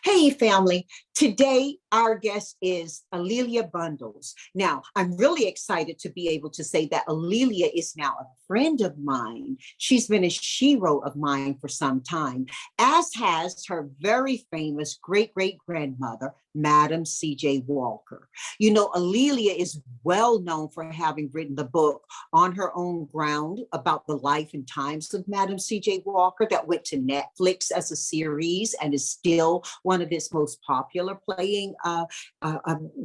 Hey, family. Today, our guest is Alelia Bundles. Now, I'm really excited to be able to say that Alelia is now a friend of mine. She's been a shero of mine for some time, as has her very famous great-great-grandmother, Madam C.J. Walker. You know, Alelia is well known for having written the book On Her Own Ground about the life and times of Madam C.J. Walker that went to Netflix as a series and is still one of its most popular playing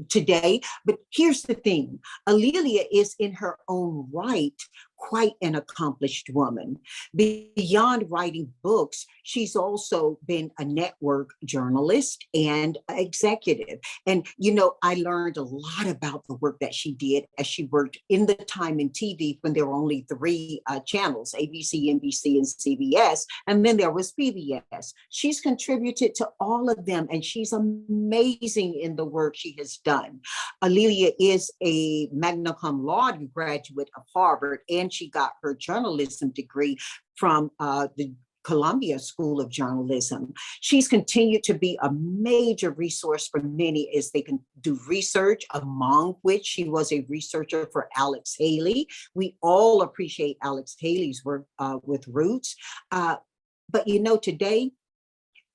today. But here's the thing, Alelia is in her own right quite an accomplished woman. Beyond writing books, she's also been a network journalist and executive. And, you know, I learned a lot about the work that she did as she worked in the time in TV when there were only three channels, ABC, NBC, and CBS. And then there was PBS. She's contributed to all of them, and she's amazing in the work she has done. Alelia is a magna cum laude graduate of Harvard, and she got her journalism degree from the Columbia School of Journalism. She's continued to be a major resource for many as they can do research, among which she was a researcher for Alex Haley. We all appreciate Alex Haley's work with Roots. But you know, today,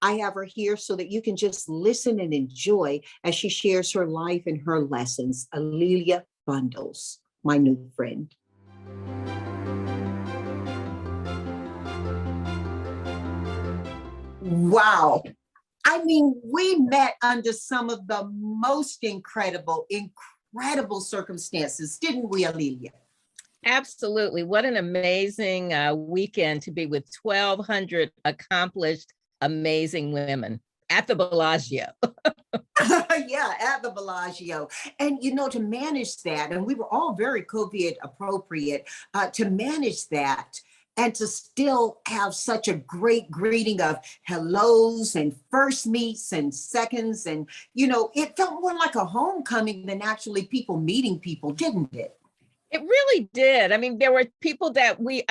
I have her here so that you can just listen and enjoy as she shares her life and her lessons. Alelia Bundles, my new friend. Wow. I mean, we met under some of the most incredible circumstances, didn't we, Alelia? Absolutely. What an amazing weekend to be with 1,200 accomplished, amazing women at the Bellagio. Yeah, at the Bellagio. And, you know, to manage that, and we were all very COVID appropriate, to manage that and to still have such a great greeting of hellos and first meets and seconds. And, you know, it felt more like a homecoming than actually people meeting people, didn't it? It really did. I mean, there were people that we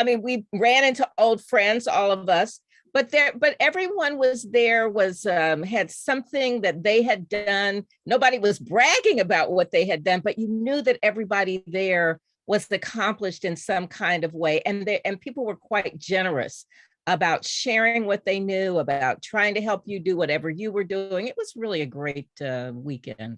ran into old friends, all of us, but everyone was there, had something that they had done. Nobody was bragging about what they had done, but you knew that everybody there was accomplished in some kind of way. And people were quite generous about sharing what they knew, about trying to help you do whatever you were doing. It was really a great weekend.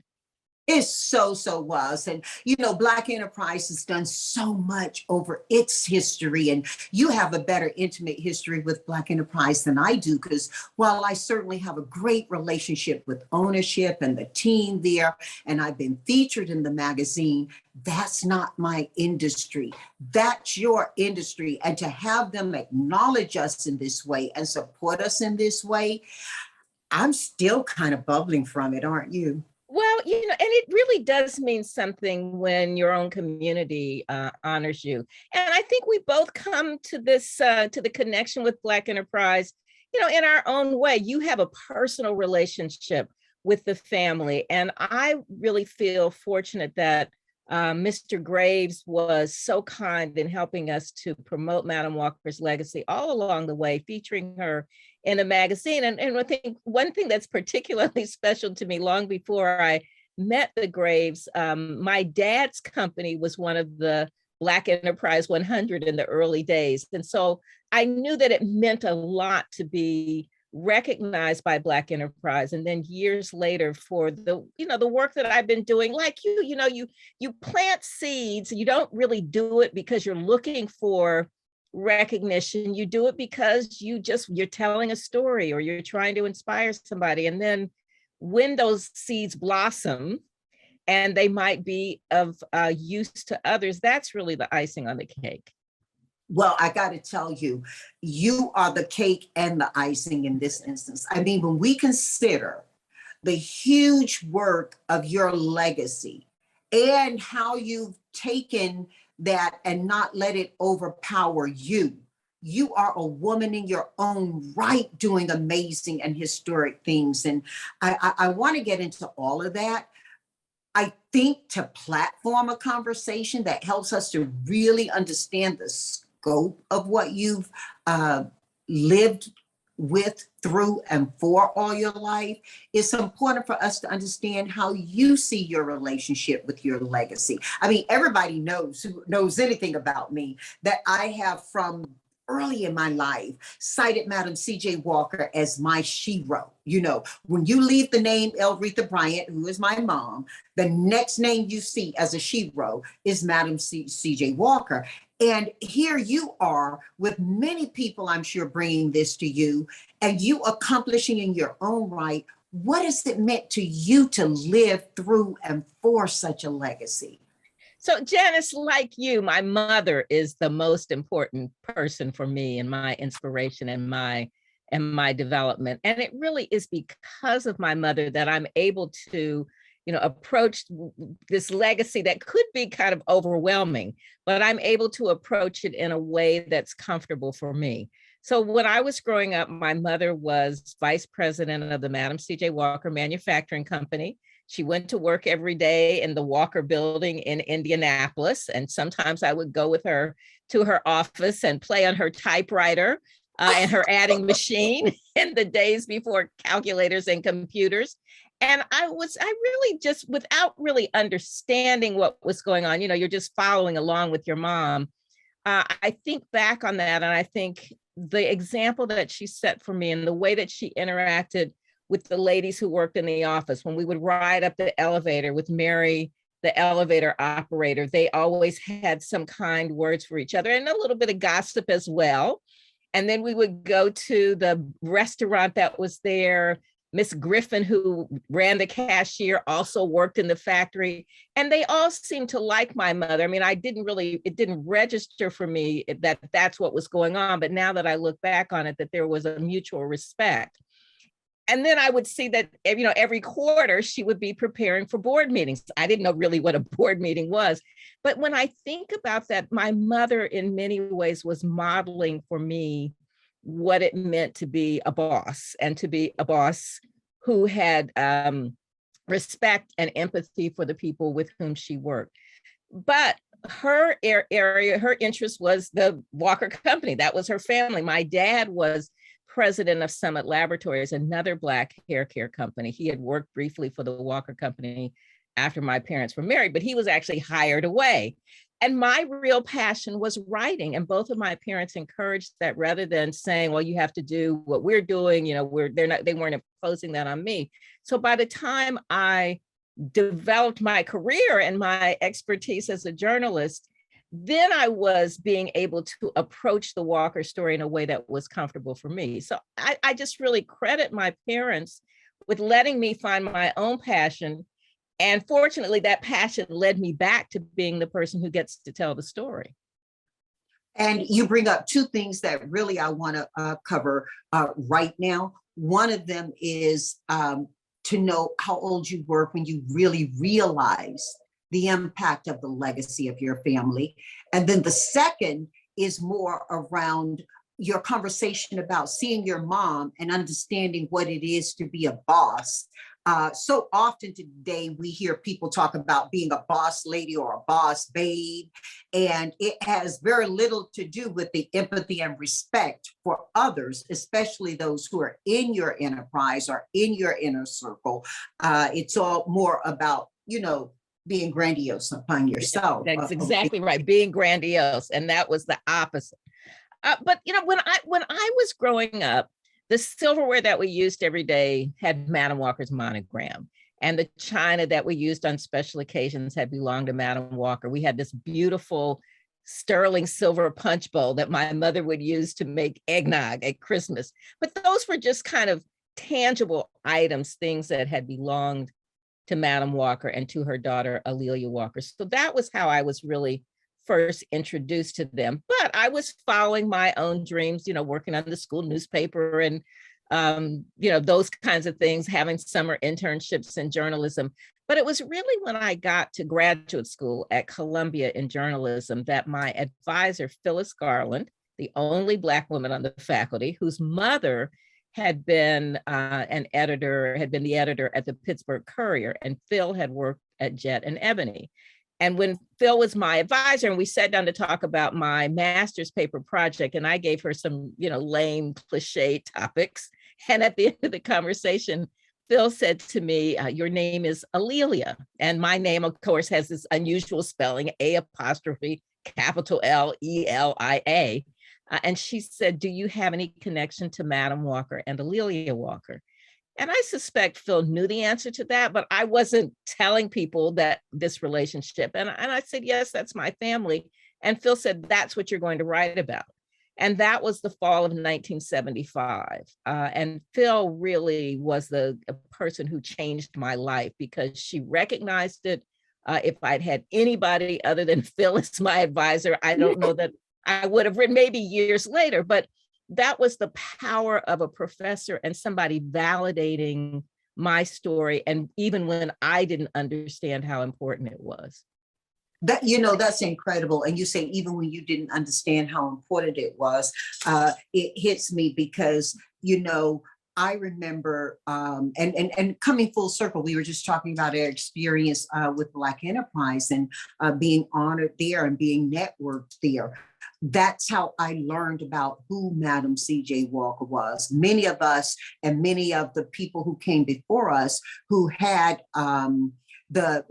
It so was. And, you know, Black Enterprise has done so much over its history. And you have a better intimate history with Black Enterprise than I do, because while I certainly have a great relationship with ownership and the team there, and I've been featured in the magazine, that's not my industry. That's your industry. And to have them acknowledge us in this way and support us in this way, I'm still kind of bubbling from it, aren't you? Well, you know, and it really does mean something when your own community honors you. And I think we both come to this, to the connection with Black Enterprise, you know, in our own way. You have a personal relationship with the family. And I really feel fortunate that Mr. Graves was so kind in helping us to promote Madam Walker's legacy all along the way, featuring her in a magazine. And I think one thing that's particularly special to me, long before I met the Graves, my dad's company was one of the Black Enterprise 100 in the early days. And so I knew that it meant a lot to be recognized by Black Enterprise. And then years later, for the, you know, the work that I've been doing, like you know, you plant seeds. You don't really do it because you're looking for recognition. You do it because you're telling a story, or you're trying to inspire somebody. And then when those seeds blossom and they might be of use to others, that's really the icing on the cake. Well, I got to tell you, you are the cake and the icing in this instance. I mean, when we consider the huge work of your legacy and how you've taken that and not let it overpower you, you are a woman in your own right doing amazing and historic things. And I want to get into all of that. I think to platform a conversation that helps us to really understand the scope of what you've lived with, through, and for all your life, it's important for us to understand how you see your relationship with your legacy. I mean, everybody knows, who knows anything about me, that I have from early in my life cited Madam C.J. Walker as my shero. You know, when you leave the name Elretha Bryant, who is my mom, the next name you see as a shero is Madam C.J. Walker. And here you are with many people, I'm sure, bringing this to you and you accomplishing in your own right. What has it meant to you to live through and for such a legacy? So Janice, like you, my mother is the most important person for me and my inspiration and my development. And it really is because of my mother that I'm able to, approach this legacy that could be kind of overwhelming, but I'm able to approach it in a way that's comfortable for me. So when I was growing up, my mother was vice president of the Madam C.J. Walker Manufacturing Company. She went to work every day in the Walker building in Indianapolis. And sometimes I would go with her to her office and play on her typewriter and her adding machine in the days before calculators and computers. And I really just, without really understanding what was going on, you're just following along with your mom. I think back on that, and I think the example that she set for me and the way that she interacted with the ladies who worked in the office, when we would ride up the elevator with Mary, the elevator operator, they always had some kind words for each other and a little bit of gossip as well. And then we would go to the restaurant that was there. Miss Griffin, who ran the cashier, also worked in the factory. And they all seemed to like my mother. I mean, it didn't register for me that that's what was going on. But now that I look back on it, that there was a mutual respect. And then I would see that, every quarter she would be preparing for board meetings. I didn't know really what a board meeting was. But when I think about that, my mother in many ways was modeling for me what it meant to be a boss, and to be a boss who had respect and empathy for the people with whom she worked. But her area, her interest was the Walker Company. That was her family. My dad was president of Summit Laboratories, another Black hair care company. He had worked briefly for the Walker Company after my parents were married, but he was actually hired away. And my real passion was writing. And both of my parents encouraged that, rather than saying, well, you have to do what we're doing, they weren't imposing that on me. So by the time I developed my career and my expertise as a journalist, then I was being able to approach the Walker story in a way that was comfortable for me. So I just really credit my parents with letting me find my own passion. And fortunately, that passion led me back to being the person who gets to tell the story. And you bring up two things that really I want to cover right now. One of them is to know how old you were when you really realized the impact of the legacy of your family. And then the second is more around your conversation about seeing your mom and understanding what it is to be a boss. So often today we hear people talk about being a boss lady or a boss babe, and it has very little to do with the empathy and respect for others, especially those who are in your enterprise or in your inner circle. It's all more about, being grandiose upon yourself. That's exactly right. Being grandiose. And that was the opposite. But when I was growing up, the silverware that we used every day had Madam Walker's monogram. And the china that we used on special occasions had belonged to Madam Walker. We had this beautiful sterling silver punch bowl that my mother would use to make eggnog at Christmas. But those were just kind of tangible items, things that had belonged to Madam Walker and to her daughter, Alelia Walker. So that was how I was really first introduced to them. But I was following my own dreams, working on the school newspaper and, those kinds of things, having summer internships in journalism. But it was really when I got to graduate school at Columbia in journalism that my advisor, Phyllis Garland, the only Black woman on the faculty, whose mother had been the editor at the Pittsburgh Courier, and Phil had worked at Jet and Ebony. And when Phil was my advisor and we sat down to talk about my master's paper project, and I gave her some, lame cliche topics. And at the end of the conversation, Phil said to me, your name is Alelia. And my name, of course, has this unusual spelling, A apostrophe capital Lelia. And she said, do you have any connection to Madam Walker and Alelia Walker? And I suspect Phil knew the answer to that, but I wasn't telling people that this relationship. And I said, yes, that's my family. And Phil said, that's what you're going to write about. And that was the fall of 1975. And Phil really was a person who changed my life because she recognized it. If I'd had anybody other than Phil as my advisor, I don't know that I would have written, maybe years later, but that was the power of a professor and somebody validating my story. And even when I didn't understand how important it was. That's incredible. And you say, even when you didn't understand how important it was, it hits me because, I remember, and coming full circle, we were just talking about our experience with Black Enterprise and being honored there and being networked there. That's how I learned about who Madam C.J. Walker was. Many of us and many of the people who came before us who had the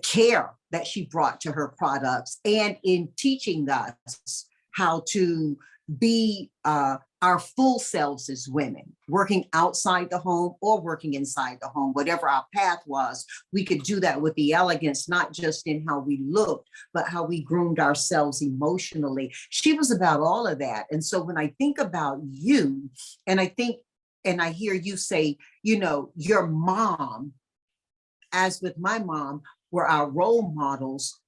care that she brought to her products, and in teaching us how to be our full selves as women, working outside the home or working inside the home, whatever our path was, we could do that with the elegance, not just in how we looked, but how we groomed ourselves emotionally. She was about all of that. And so when I think about you, and I hear you say, your mom, as with my mom, were our role models.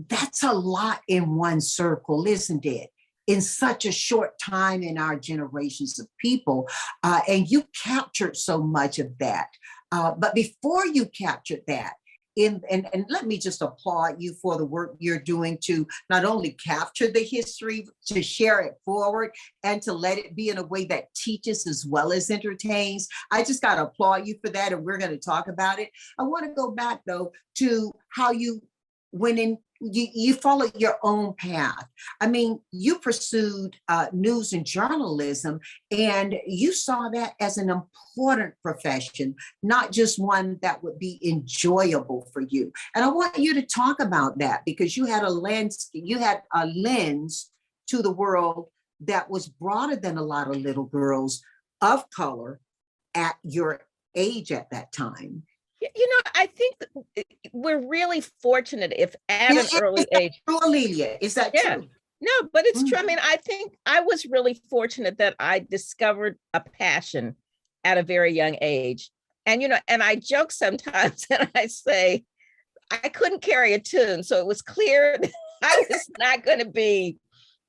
That's a lot in one circle, isn't it? In such a short time in our generations of people. And you captured so much of that. But before you captured that, and let me just applaud you for the work you're doing to not only capture the history, to share it forward, and to let it be in a way that teaches as well as entertains. I just got to applaud you for that, and we're going to talk about it. I want to go back, though, to how you went in. You followed your own path. I mean, you pursued news and journalism, and you saw that as an important profession, not just one that would be enjoyable for you. And I want you to talk about that because you had a lens to the world that was broader than a lot of little girls of color at your age at that time. I think we're really fortunate if at an early age. True, Alelia, is that true? No, but it's true. I mean, I think I was really fortunate that I discovered a passion at a very young age. And, and I joke sometimes and I say, I couldn't carry a tune. So it was clear that I was not going to be,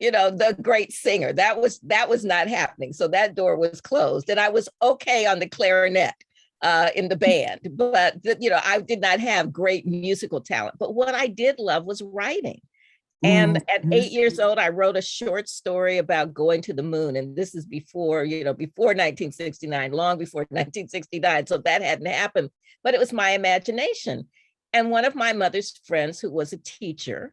the great singer. That was not happening. So that door was closed and I was okay on the clarinet. In the band, but I did not have great musical talent. But what I did love was writing. And at 8 years old, I wrote a short story about going to the moon. And this is before 1969, long before 1969. So that hadn't happened, but it was my imagination. And one of my mother's friends, who was a teacher,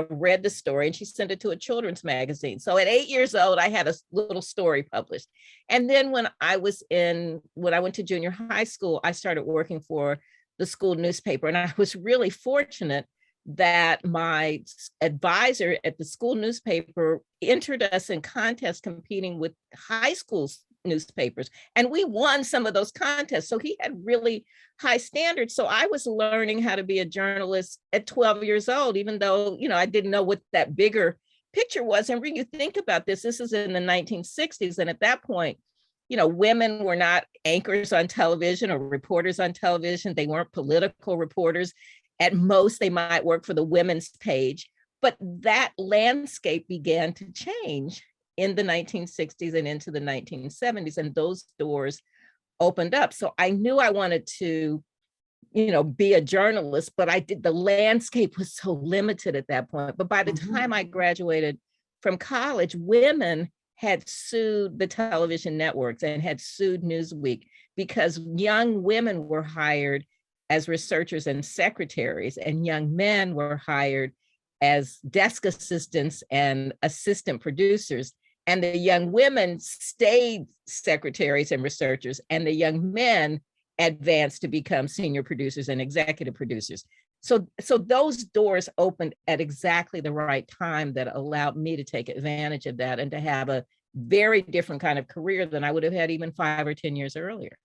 read the story and she sent it to a children's magazine. So at 8 years old, I had a little story published. And then when I went to junior high school, I started working for the school newspaper. And I was really fortunate that my advisor at the school newspaper entered us in contests competing with high school newspapers. And we won some of those contests. So he had really high standards. So I was learning how to be a journalist at 12 years old, even though, I didn't know what that bigger picture was. And when you think about this is in the 1960s. And at that point, women were not anchors on television or reporters on television. They weren't political reporters. At most, they might work for the women's page. But that landscape began to change in the 1960s and into the 1970s. And those doors opened up. So I knew I wanted to, be a journalist, but the landscape was so limited at that point. But by the time I graduated from college, women had sued the television networks and had sued Newsweek because young women were hired as researchers and secretaries, and young men were hired as desk assistants and assistant producers. And the young women stayed secretaries and researchers, and the young men advanced to become senior producers and executive producers. So those doors opened at exactly the right time that allowed me to take advantage of that and to have a very different kind of career than I would have had even 5 or 10 years earlier.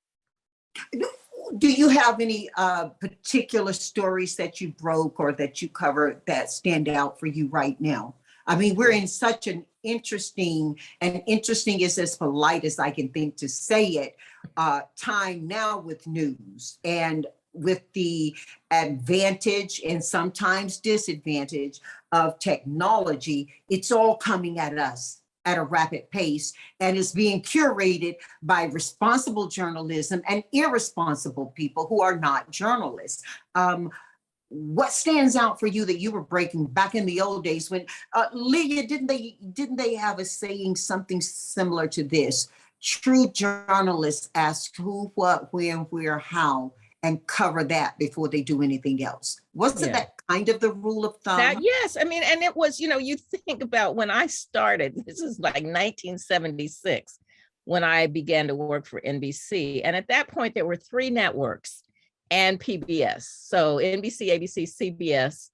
Do you have any particular stories that you broke or that you covered that stand out for you right now? I mean, we're in such an interesting, and interesting is as polite as I can think to say it, time now with news, and with the advantage and sometimes disadvantage of technology, it's all coming at us at a rapid pace, and is being curated by responsible journalism and irresponsible people who are not journalists. What stands out for you that you were breaking back in the old days when Leah, didn't they have a saying something similar to this? True journalists ask who, what, when, where, how, and cover that before they do anything else. Wasn't that kind of the rule of thumb? That, yes, I mean, and it was, you know, you think about when I started, this is like 1976, when I began to work for NBC. And at that point, there were 3 networks and PBS. So NBC, ABC, CBS,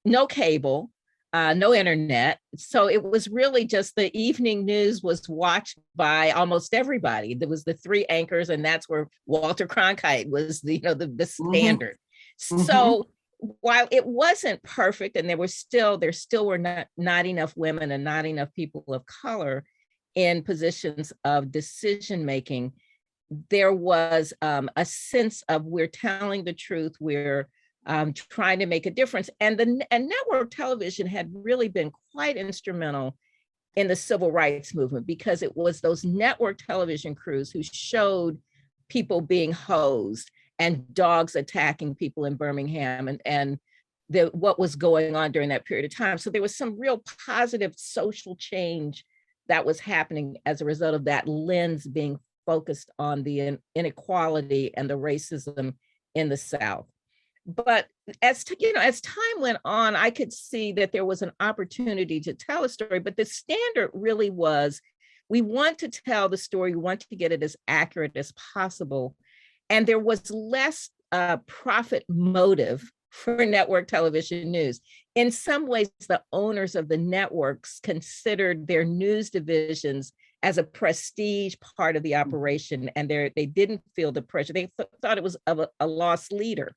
no cable, no internet. So it was really just the evening news was watched by almost everybody. There was the 3 anchors, and that's where Walter Cronkite was the, you know, the standard. Mm-hmm. So while it wasn't perfect, and there still were not enough women and not enough people of color in positions of decision making, there was a sense of we're telling the truth, we're trying to make a difference. And network television had really been quite instrumental in the civil rights movement, because it was those network television crews who showed people being hosed and dogs attacking people in Birmingham, and what was going on during that period of time. So there was some real positive social change that was happening as a result of that lens being focused on the inequality and the racism in the South. But as time went on, I could see that there was an opportunity to tell a story, but the standard really was, we want to tell the story, we want to get it as accurate as possible. And there was less profit motive for network television news. In some ways, the owners of the networks considered their news divisions as a prestige part of the operation, and they didn't feel the pressure. They thought it was a lost leader.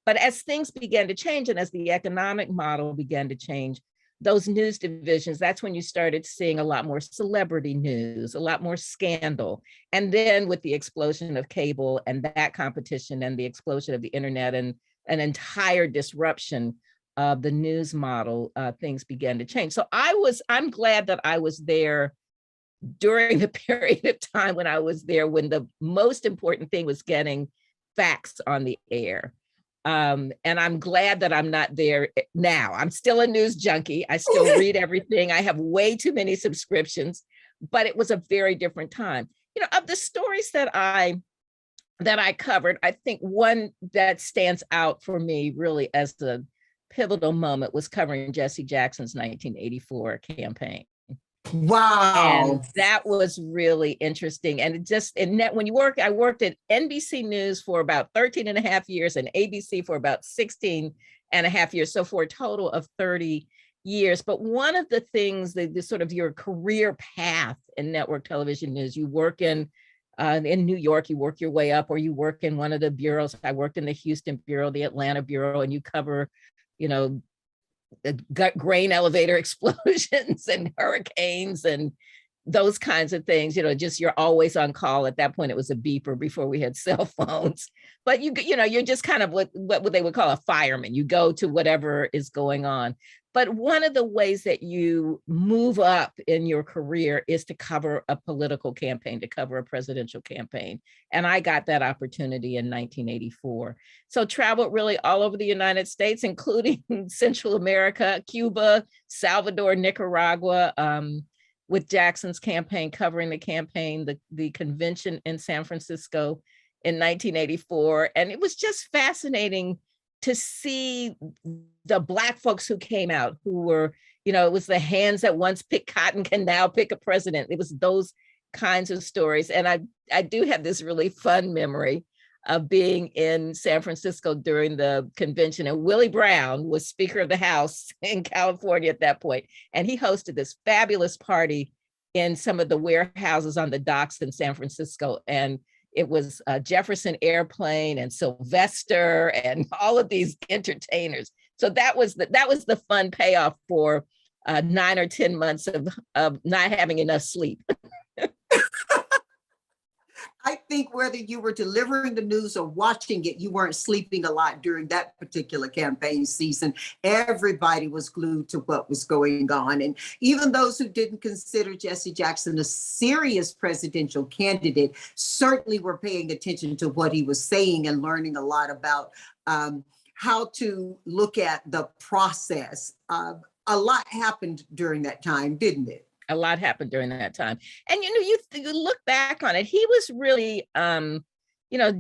But as things began to change, and as the economic model began to change, those news divisions, that's when you started seeing a lot more celebrity news, a lot more scandal. And then with the explosion of cable and that competition and the explosion of the internet and an entire disruption of the news model, things began to change. So I'm glad that I was there during the period of time when I was there, when the most important thing was getting facts on the air. And I'm glad that I'm not there now. I'm still a news junkie. I still read everything. I have way too many subscriptions, but it was a very different time. You know, of the stories that I covered, I think one that stands out for me really as the pivotal moment was covering Jesse Jackson's 1984 campaign. Wow. And that was really interesting. And I worked at NBC News for about 13 and a half years and ABC for about 16 and a half years. So for a total of 30 years. But one of the things, the sort of your career path in network television news, you work in New York, you work your way up, or you work in one of the bureaus. I worked in the Houston bureau, the Atlanta bureau, and you cover, you know, grain elevator explosions and hurricanes and those kinds of things. You know, just you're always on call. At that point, it was a beeper before we had cell phones. But you're just kind of what they would call a fireman. You go to whatever is going on. But one of the ways that you move up in your career is to cover a political campaign, to cover a presidential campaign. And I got that opportunity in 1984. So traveled really all over the United States, including Central America, Cuba, Salvador, Nicaragua, with Jackson's campaign, covering the campaign, the convention in San Francisco in 1984. And it was just fascinating to see the Black folks who came out, who were, it was the hands that once picked cotton can now pick a president. It was those kinds of stories. And I do have this really fun memory of being in San Francisco during the convention, and Willie Brown was Speaker of the House in California at that point, and he hosted this fabulous party in some of the warehouses on the docks in San Francisco, and it was Jefferson Airplane and Sylvester and all of these entertainers. So that was the fun payoff for 9 or 10 months of not having enough sleep. I think whether you were delivering the news or watching it, you weren't sleeping a lot during that particular campaign season. Everybody was glued to what was going on. And even those who didn't consider Jesse Jackson a serious presidential candidate certainly were paying attention to what he was saying and learning a lot about how to look at the process. A lot happened during that time, didn't it? A lot happened during that time. And, you look back on it, he was really,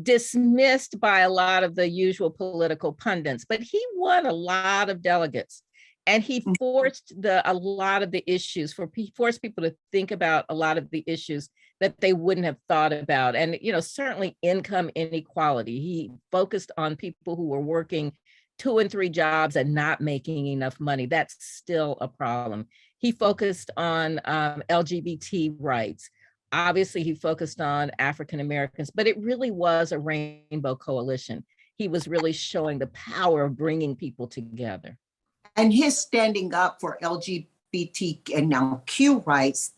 dismissed by a lot of the usual political pundits, but he won a lot of delegates, and he forced a lot of the issues, forced people to think about a lot of the issues that they wouldn't have thought about. And, certainly income inequality. He focused on people who were working 2 and 3 jobs and not making enough money. That's still a problem. He focused on LGBT rights. Obviously, he focused on African Americans, but it really was a rainbow coalition. He was really showing the power of bringing people together. And his standing up for LGBT and now Q rights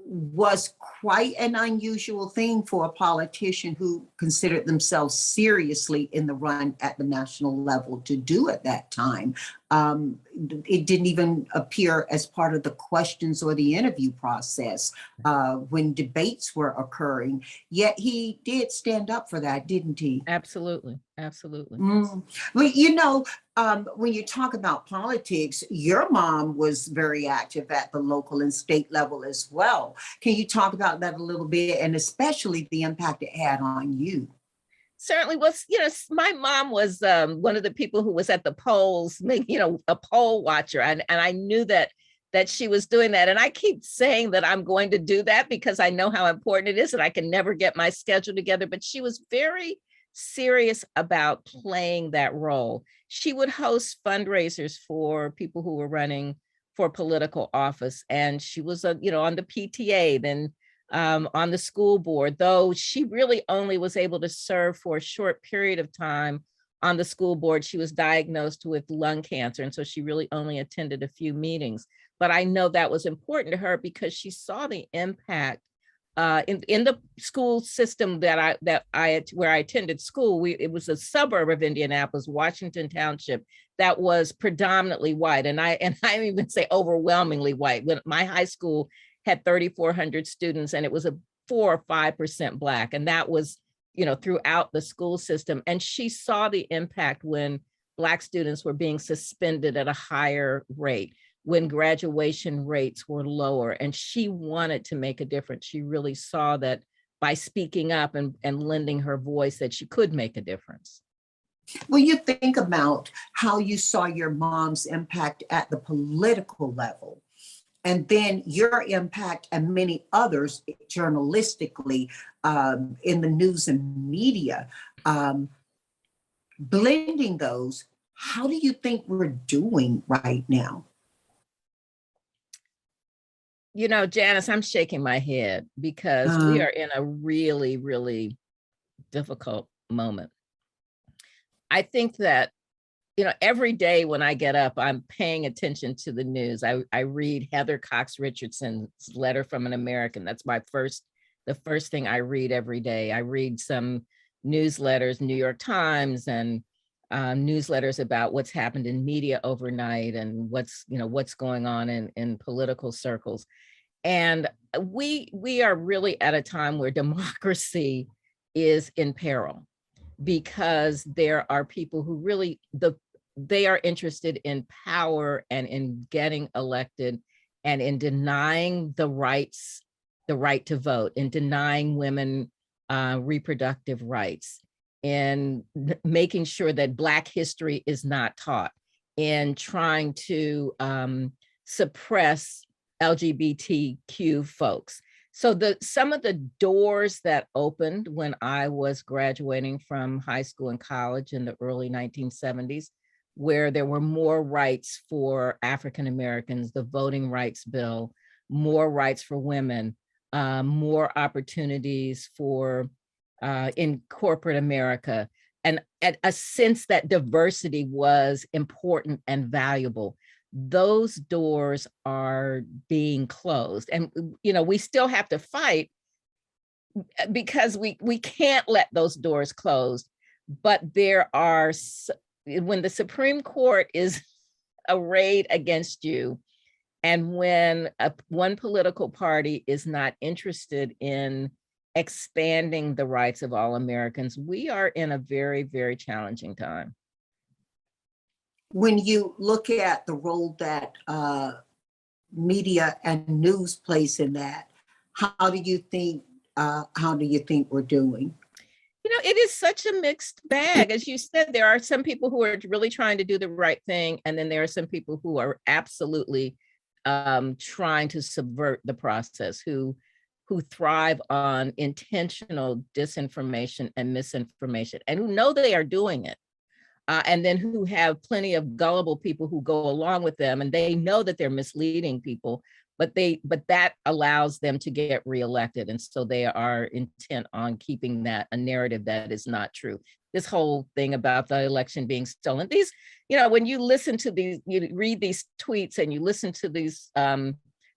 was quite an unusual thing for a politician who considered themselves seriously in the run at the national level to do at that time. It didn't even appear as part of the questions or the interview process when debates were occurring. Yet he did stand up for that, didn't he? Absolutely, absolutely. Well, when you talk about politics, your mom was very active at the local and state level as well. Can you talk about that a little bit, and especially the impact it had on you? Certainly was, my mom was one of the people who was at the polls, a poll watcher. And I knew that she was doing that. And I keep saying that I'm going to do that because I know how important it is, and I can never get my schedule together. But she was very serious about playing that role. She would host fundraisers for people who were running for political office. And she was, on the PTA, then on the school board, though she really only was able to serve for a short period of time on the school board. She was diagnosed with lung cancer, and so she really only attended a few meetings. But I know that was important to her because she saw the impact in the school system where I attended school. It was a suburb of Indianapolis, Washington Township, that was predominantly white, and I even say overwhelmingly white. When my high school had 3,400 students, and it was a 4 or 5% Black. And that was, throughout the school system. And she saw the impact when Black students were being suspended at a higher rate, when graduation rates were lower. And she wanted to make a difference. She really saw that by speaking up and lending her voice, that she could make a difference. When you think about how you saw your mom's impact at the political level, and then your impact and many others journalistically in the news and media, blending those, how do you think we're doing right now? Janice, I'm shaking my head because we are in a really, really difficult moment. I think that every day when I get up, I'm paying attention to the news. I read Heather Cox Richardson's Letter from an American. That's the first thing I read every day. I read some newsletters, New York Times, and newsletters about what's happened in media overnight and what's going on in political circles. And we are really at a time where democracy is in peril, because there are people who really they are interested in power and in getting elected and in denying the right to vote, in denying women reproductive rights, in making sure that Black history is not taught, in trying to suppress LGBTQ folks. So some of the doors that opened when I was graduating from high school and college in the early 1970s, where there were more rights for African Americans, the Voting Rights Bill, more rights for women, more opportunities for in corporate America, and a sense that diversity was important and valuable. Those doors are being closed. And, we still have to fight because we can't let those doors close. But when the Supreme Court is arrayed against you, and when one political party is not interested in expanding the rights of all Americans, we are in a very, very challenging time. When you look at the role that media and news plays in that, how do you think we're doing? It is such a mixed bag. As you said, there are some people who are really trying to do the right thing, and then there are some people who are absolutely trying to subvert the process, who thrive on intentional disinformation and misinformation, and who know they are doing it. And then who have plenty of gullible people who go along with them, and they know that they're misleading people, but that allows them to get reelected. And so they are intent on keeping that a narrative that is not true. This whole thing about the election being stolen, these, when you listen to these, you read these tweets and you listen to these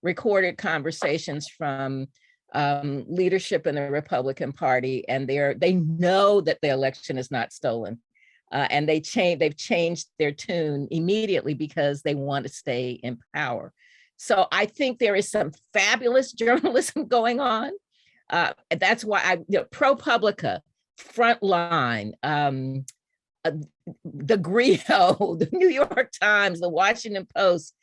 recorded conversations from leadership in the Republican Party, and they know that the election is not stolen. And they've changed their tune immediately because they want to stay in power. So I think there is some fabulous journalism going on. That's why ProPublica, Frontline, the Grio, the New York Times, the Washington Post.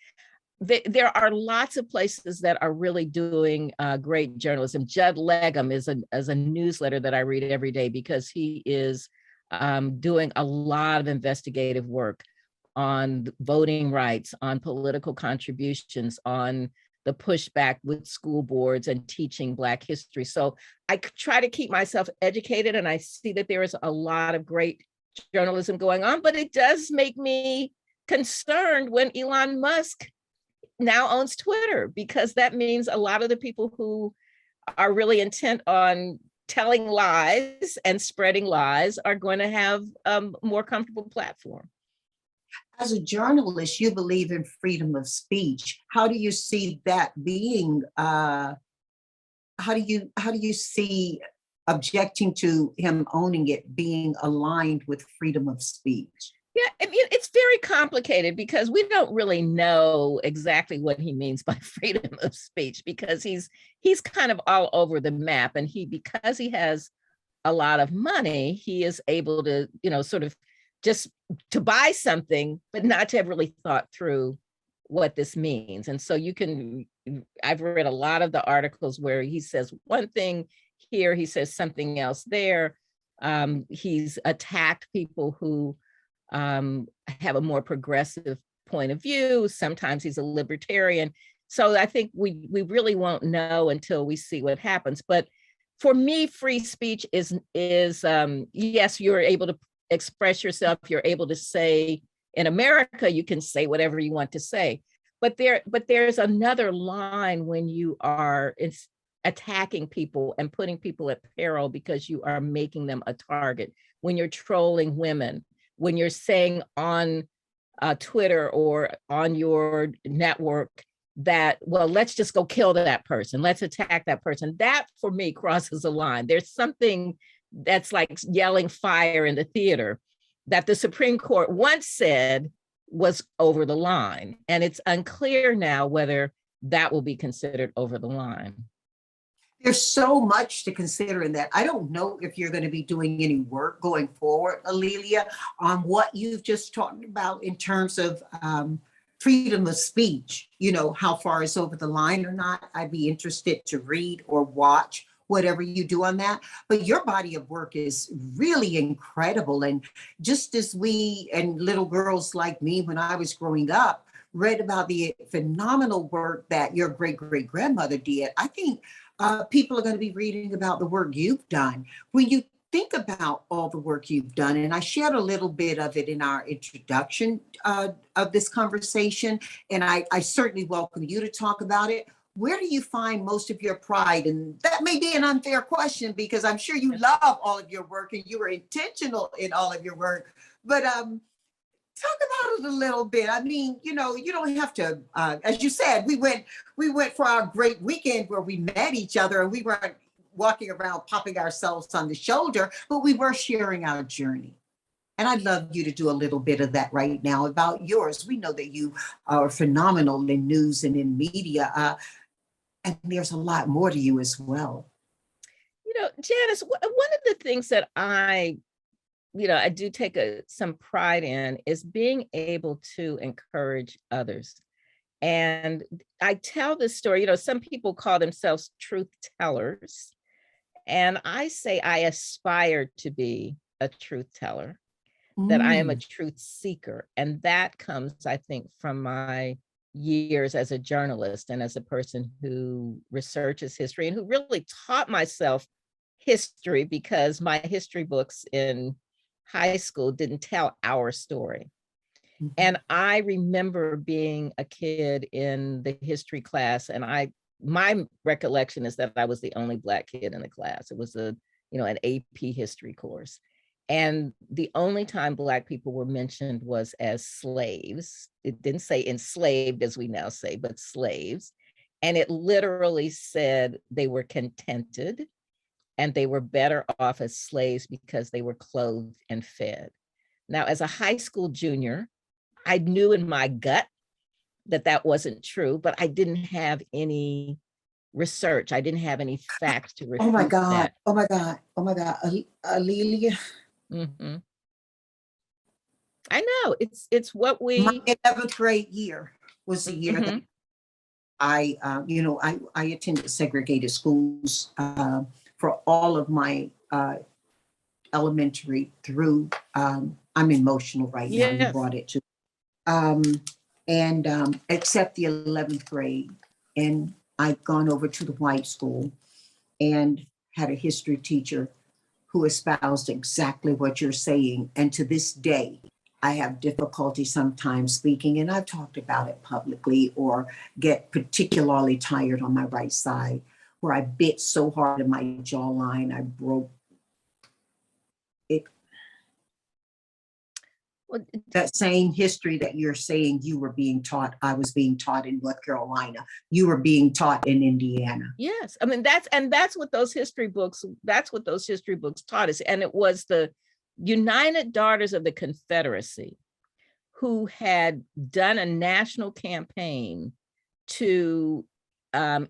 There are lots of places that are really doing great journalism. Judd Legum is a newsletter that I read every day because he is doing a lot of investigative work on voting rights, on political contributions, on the pushback with school boards and teaching Black history. So I try to keep myself educated, and I see that there is a lot of great journalism going on, but it does make me concerned when Elon Musk now owns Twitter, because that means a lot of the people who are really intent on telling lies and spreading lies are going to have a more comfortable platform. As a journalist, you believe in freedom of speech. How do you see that being? How do you see objecting to him owning it being aligned with freedom of speech? Yeah, I mean, it's very complicated because we don't really know exactly what he means by freedom of speech, because he's kind of all over the map, and because he has a lot of money, he is able to, sort of just to buy something, but not to have really thought through what this means. And so I've read a lot of the articles where he says one thing here, he says something else there. He's attacked people who have a more progressive point of view. Sometimes he's a libertarian. So I think we really won't know until we see what happens. But for me, free speech is yes, you're able to express yourself. You're able to say, in America, you can say whatever you want to say. But there's another line when you are attacking people and putting people at peril because you are making them a target. When you're trolling women, when you're saying on Twitter or on your network that, well, let's just go kill that person, let's attack that person. That, for me, crosses a line. There's something that's like yelling fire in the theater that the Supreme Court once said was over the line. And it's unclear now whether that will be considered over the line. There's so much to consider in that. I don't know if you're going to be doing any work going forward, A'Lelia, on what you've just talked about in terms of freedom of speech, how far is over the line or not. I'd be interested to read or watch whatever you do on that. But your body of work is really incredible. And just as we and little girls like me, when I was growing up, read about the phenomenal work that your great great grandmother did, I think people are going to be reading about the work you've done. When you think about all the work you've done, and I shared a little bit of it in our introduction of this conversation, and I certainly welcome you to talk about it. Where do you find most of your pride? And that may be an unfair question because I'm sure you love all of your work and you were intentional in all of your work. But talk about it a little bit. I mean, you know, you don't have to, as you said, we went for our great weekend where we met each other and we weren't walking around popping ourselves on the shoulder, but we were sharing our journey. And I'd love you to do a little bit of that right now about yours. We know that you are phenomenal in news and in media, and there's a lot more to you as well. You know, Janice, one of the things that I do take some pride in is being able to encourage others. And I tell this story, you know, some people call themselves truth tellers. And I say I aspire to be a truth teller, that I am a truth seeker. And that comes, I think, from my years as a journalist and as a person who researches history and who really taught myself history because my history books in high school didn't tell our story. And I remember being a kid in the history class, and my recollection is that I was the only Black kid in the class. It was an AP history course. And the only time Black people were mentioned was as slaves. It didn't say enslaved as we now say, but slaves. And it literally said they were contented and they were better off as slaves because they were clothed and fed. Now, as a high school junior, I knew in my gut that that wasn't true, but I didn't have any research. I didn't have any facts to refute Oh my God. that. Oh my God. Oh my God. Alelia. Mm-hmm. I know it's what we. My 11th grade year was the year that I attended segregated schools for all of my elementary through. I'm emotional right now. You brought it to. Except the 11th grade, and I've gone over to the white school and had a history teacher who espoused exactly what you're saying. And to this day, I have difficulty sometimes speaking, and I've talked about it publicly, or get particularly tired on my right side, where I bit so hard in my jawline, I broke it. That same history that you're saying you were being taught, I was being taught in North Carolina, you were being taught in Indiana. Yes, I mean that's what those history books taught us. And it was the United Daughters of the Confederacy who had done a national campaign to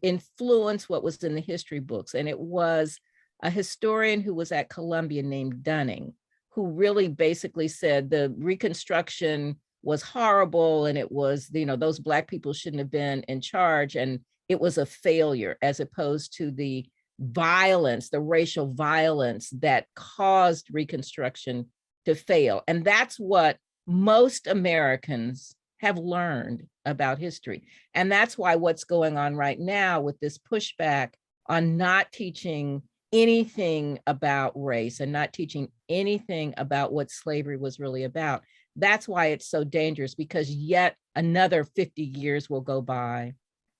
influence what was in the history books. And it was a historian who was at Columbia named Dunning, who really basically said the Reconstruction was horrible and it was, those Black people shouldn't have been in charge and it was a failure, as opposed to the violence, the racial violence that caused Reconstruction to fail. And that's what most Americans have learned about history. And that's why what's going on right now with this pushback on not teaching anything about race and not teaching anything about what slavery was really about. That's why it's so dangerous, because yet another 50 years will go by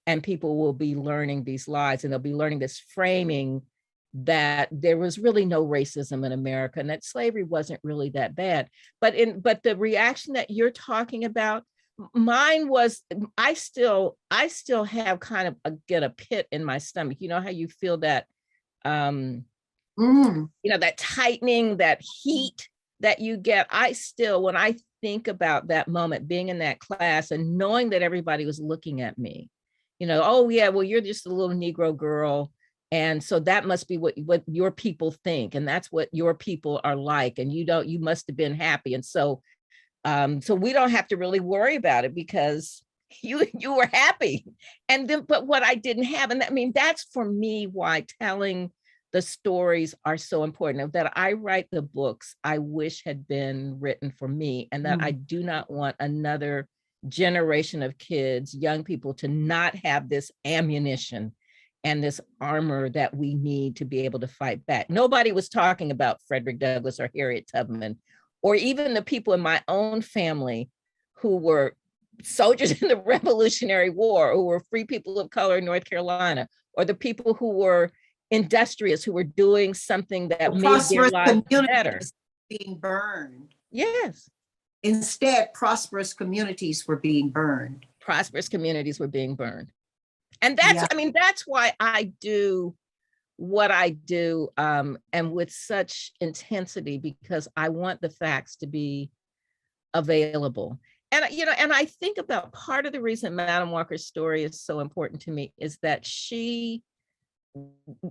and people will be learning these lies, and they'll be learning this framing that there was really no racism in America and that slavery wasn't really that bad. But the reaction that you're talking about, mine was, I still have kind of get a pit in my stomach. You know how you feel that that tightening, that heat that you get. I still, when I think about that moment, being in that class and knowing that everybody was looking at me, oh yeah, well, you're just a little Negro girl, and so that must be what your people think, and that's what your people are like, and you must have been happy, and so we don't have to really worry about it because you were happy. And then, but what I didn't have, and I mean, that's for me why telling the stories are so important, that I write the books I wish had been written for me, and that I do not want another generation of kids, young people, to not have this ammunition and this armor that we need to be able to fight back. Nobody was talking about Frederick Douglass or Harriet Tubman, or even the people in my own family who were soldiers in the Revolutionary War, who were free people of color in North Carolina, or the people who were industrious, who were doing something that made their Prosperous lives better. communities being burned. Yes. Instead, prosperous communities were being burned. Prosperous communities were being burned. And that's, Yeah. I mean, that's why I do what I do, and with such intensity, because I want the facts to be available. And, you know, and I think about part of the reason Madam Walker's story is so important to me is that she,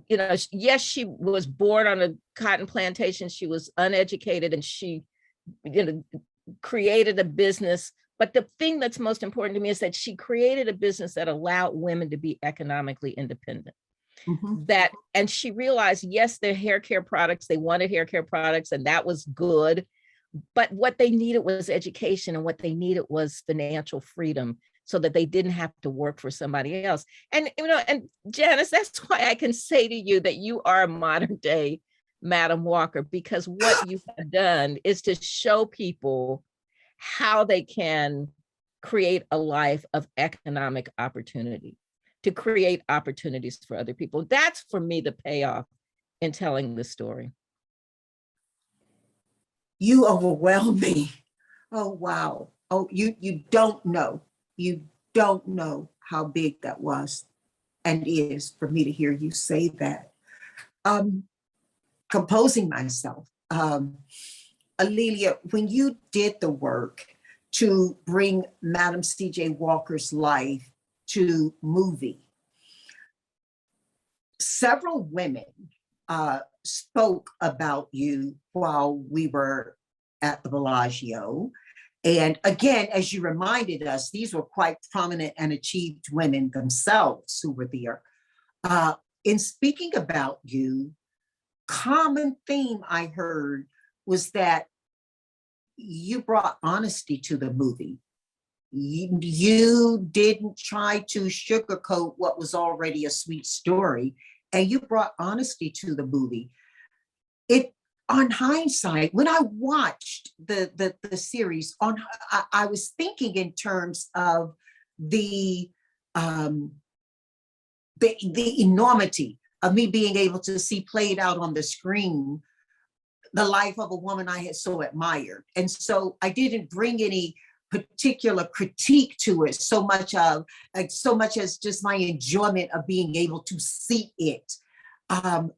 you know, yes, she was born on a cotton plantation. She was uneducated, and she, you know, created a business. But the thing that's most important to me is that she created a business that allowed women to be economically independent. That, and she realized, yes, their hair care products, they wanted hair care products, and that was good. But what they needed was education, and what they needed was financial freedom, so that they didn't have to work for somebody else. And, you know, and Janice, that's why I can say to you that you are a modern day Madam Walker, because what you have done is to show people how they can create a life of economic opportunity, to create opportunities for other people. That's, for me, the payoff in telling the story. You overwhelm me. Oh, wow. Oh, you don't know. You don't know how big that was and is for me to hear you say that. Composing myself. Alelia, when you did the work to bring Madam C.J. Walker's life to movie, several women spoke about you while we were at the Bellagio. And again, as you reminded us, these were quite prominent and achieved women themselves who were there. In speaking about you, common theme I heard was that you brought honesty to the movie. You didn't try to sugarcoat what was already a sweet story, and you brought honesty to the movie. It, on hindsight, when I watched the series, I was thinking in terms of the enormity of me being able to see played out on the screen the life of a woman I had so admired. And so I didn't bring any particular critique to it, so much as just my enjoyment of being able to see it.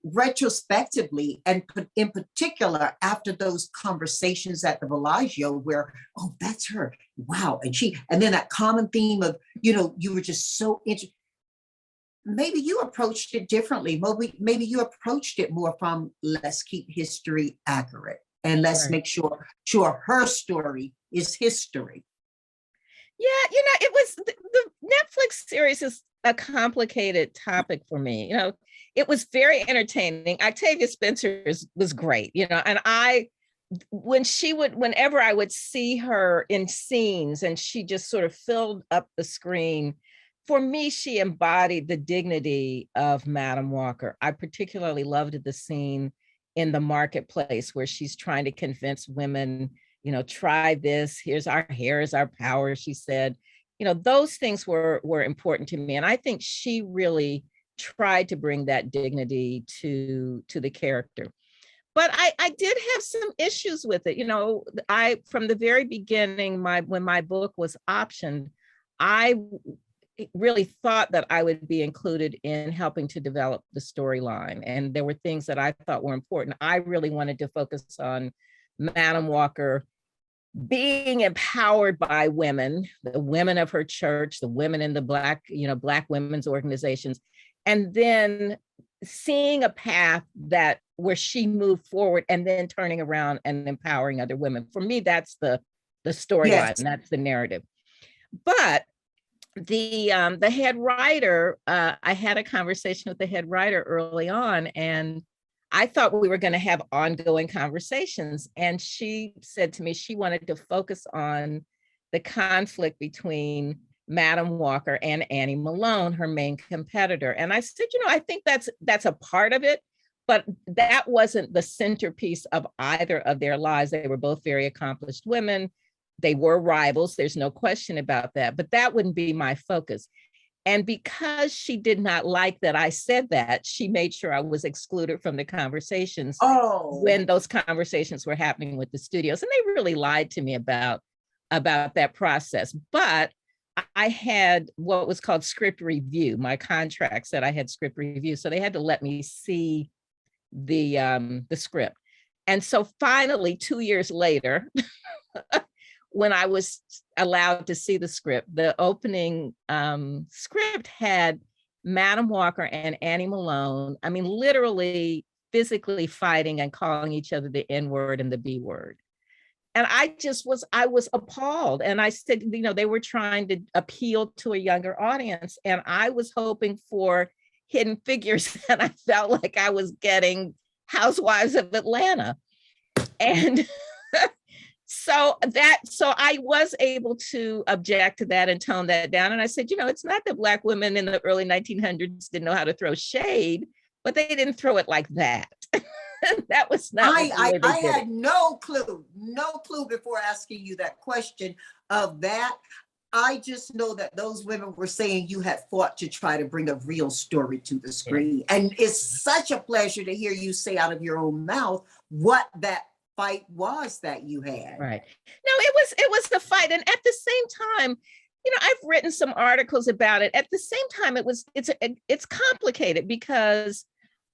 Retrospectively, and in particular after those conversations at the Bellagio where, oh, that's her, wow, and then that common theme of, you know, you were just so interested. Maybe you approached it differently. Maybe you approached it more from, let's keep history accurate, and let's make sure her story is history. Yeah, you know, it was the Netflix series is a complicated topic for me. You know, it was very entertaining. Octavia Spencer was great, you know, and whenever I would see her in scenes and she just sort of filled up the screen, for me, she embodied the dignity of Madam Walker. I particularly loved the scene in the marketplace where she's trying to convince women, you know, try this, here's our hair is our power, she said. You know, those things were important to me. And I think she really tried to bring that dignity to the character. But I did have some issues with it. You know, from the very beginning, when my book was optioned, I really thought that I would be included in helping to develop the storyline. And there were things that I thought were important. I really wanted to focus on Madam Walker being empowered by women, the women of her church, the women in the Black women's organizations, and then seeing a path where she moved forward and then turning around and empowering other women. For me, that's the storyline, yes. That's the narrative. But the head writer, I had a conversation with the head writer early on, and I thought we were going to have ongoing conversations. And she said to me she wanted to focus on the conflict between Madam Walker and Annie Malone, her main competitor. And I said, I think that's a part of it, but that wasn't the centerpiece of either of their lives. They were both very accomplished women. They were rivals. There's no question about that, but that wouldn't be my focus. And because she did not like that I said that, she made sure I was excluded from the conversations when those conversations were happening with the studios. And they really lied to me about that process. But I had what was called script review. My contract said I had script review. So they had to let me see the script. And so finally, 2 years later, when I was allowed to see the script, the opening script had Madam Walker and Annie Malone, I mean, literally physically fighting and calling each other the N word and the B word. And I was appalled. And I said, they were trying to appeal to a younger audience. And I was hoping for Hidden Figures. And I felt like I was getting Housewives of Atlanta. And so I was able to object to that and tone that down. And I said, it's not that Black women in the early 1900s didn't know how to throw shade, but they didn't throw it like that. That was not. I had no clue before asking you that question of that. I just know that those women were saying you had fought to try to bring a real story to the screen. Yeah. And it's such a pleasure to hear you say out of your own mouth what that fight was that you had. Right. No, it was the fight. And at the same time, I've written some articles about it. At the same time, it's complicated because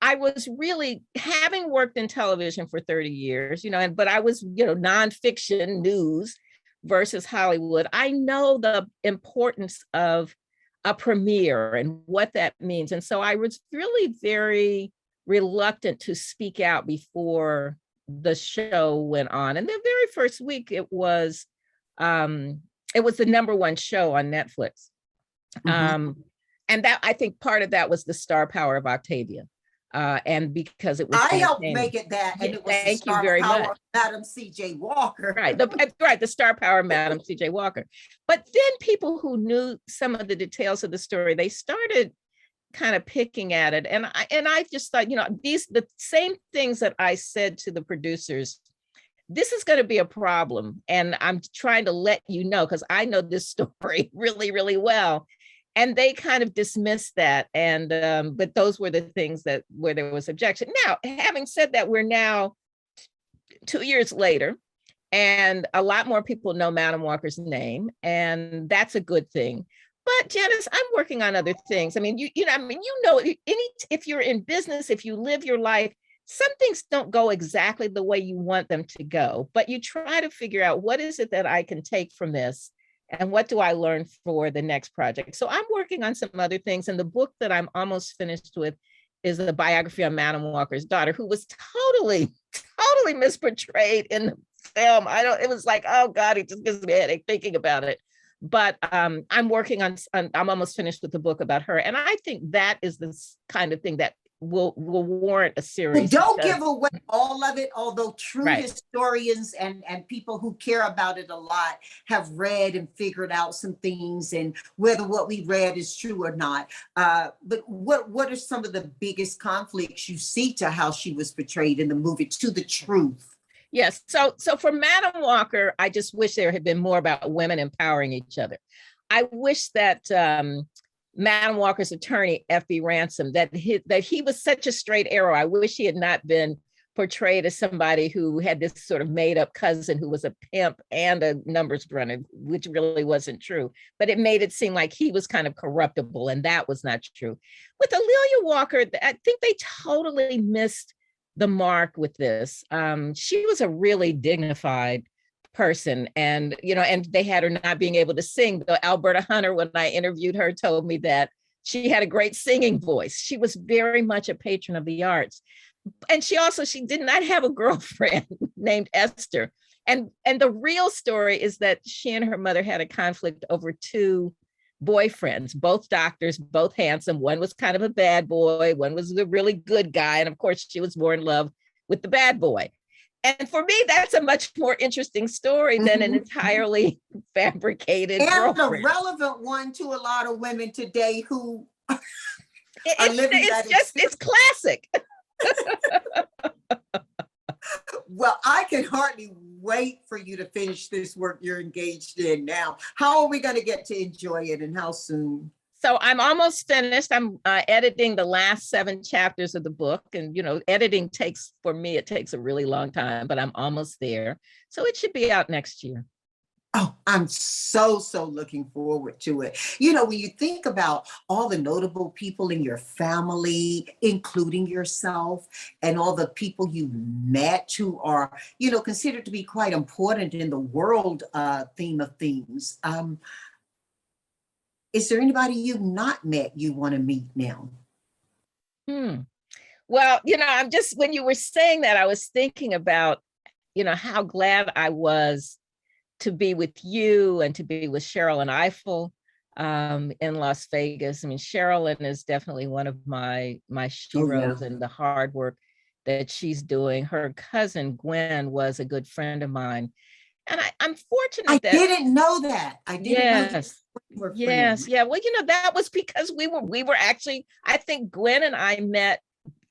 I was really, having worked in television for 30 years, but I was, nonfiction news versus Hollywood. I know the importance of a premiere and what that means. And so I was really very reluctant to speak out before the show went on. And the very first week it was the number one show on Netflix. Mm-hmm. And that, I think part of that was the star power of Octavia. And because it was, I helped make it that, and it was thank you very much, Madam C.J. Walker. Right, the star power of Madam C.J. Walker. But then people who knew some of the details of the story, they started kind of picking at it, and I just thought, the same things that I said to the producers, this is going to be a problem, and I'm trying to let you know because I know this story really, really well. And they kind of dismissed that. And, but those were the things where there was objection. Now, having said that, we're now 2 years later, and a lot more people know Madam Walker's name, and that's a good thing. But Janice, I'm working on other things. I mean, if you're in business, if you live your life, some things don't go exactly the way you want them to go, but you try to figure out what is it that I can take from this and what do I learn for the next project? So I'm working on some other things. And the book that I'm almost finished with is the biography on Madam Walker's daughter, who was totally misportrayed in the film. It was like, oh God, it just gives me a headache thinking about it. But I'm working on, I'm almost finished with the book about her. And I think that is the kind of thing that will warrant a series. But don't give away all of it, although true historians and people who care about it a lot have read and figured out some things, and whether what we read is true or not. But what are some of the biggest conflicts you see to how she was portrayed in the movie, to the truth? Yes. So for Madam Walker, I just wish there had been more about women empowering each other. I wish that Madam Walker's attorney, F.B. Ransom, that he was such a straight arrow. I wish he had not been portrayed as somebody who had this sort of made up cousin who was a pimp and a numbers runner, which really wasn't true. But it made it seem like he was kind of corruptible, and that was not true. With A'Lelia Walker, I think they totally missed the mark with this. She was a really dignified person, and they had her not being able to sing. Though Alberta Hunter, when I interviewed her, told me that she had a great singing voice. She was very much a patron of the arts, and she did not have a girlfriend named Esther. And the real story is that she and her mother had a conflict over two boyfriends, both doctors, both handsome. One was kind of a bad boy, one was a really good guy. And of course, she was more in love with the bad boy. And for me, that's a much more interesting story than an entirely fabricated and a girlfriend. relevant one to a lot of women today who are living that It's just, it's classic. Well, I can hardly wait for you to finish this work you're engaged in now. How are we going to get to enjoy it, and how soon? So I'm almost finished. I'm editing the last 7 chapters of the book. And, editing for me, it takes a really long time, but I'm almost there. So it should be out next year. Oh, I'm so looking forward to it. When you think about all the notable people in your family, including yourself, and all the people you met who are, considered to be quite important in the world theme of things. Is there anybody you've not met you want to meet now? Well, I'm just, when you were saying that, I was thinking about, how glad I was to be with you and to be with Cheryl and Eiffel in Las Vegas. I mean, Sherilyn is definitely one of my sheroes, and the hard work that she's doing. Her cousin Gwen was a good friend of mine. And I'm fortunate I didn't know that. I didn't know that. Yes. Yeah. Well, that was because we were actually, I think Gwen and I met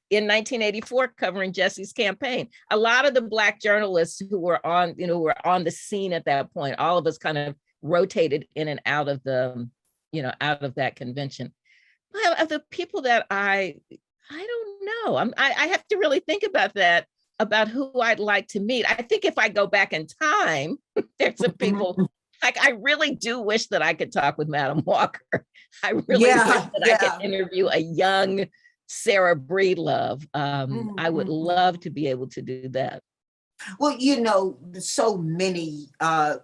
in 1984 covering Jesse's campaign. A lot of the Black journalists who were on the scene at that point, all of us kind of rotated in and out of out of that convention. Well, of the people that I don't know. I have to really think about that, about who I'd like to meet. I think if I go back in time, there's some people, like, I really do wish that I could talk with Madam Walker. I really wish that I could interview a young Sarah Breedlove. I would love to be able to do that. Well, so many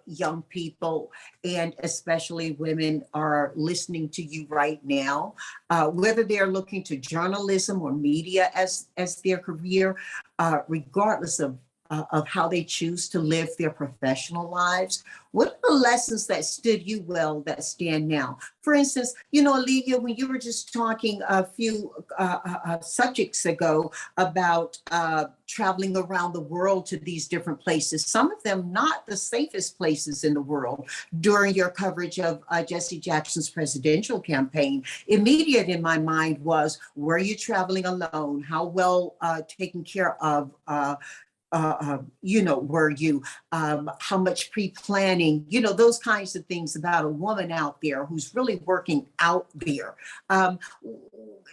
young people, and especially women, are listening to you right now, whether they're looking to journalism or media as their career, regardless of how they choose to live their professional lives. What are the lessons that stood you well that stand now? For instance, Olivia, when you were just talking a few subjects ago about traveling around the world to these different places, some of them not the safest places in the world, during your coverage of Jesse Jackson's presidential campaign, immediate in my mind was, were you traveling alone? How well taken care of were you, how much pre-planning, those kinds of things about a woman out there who's really working out there.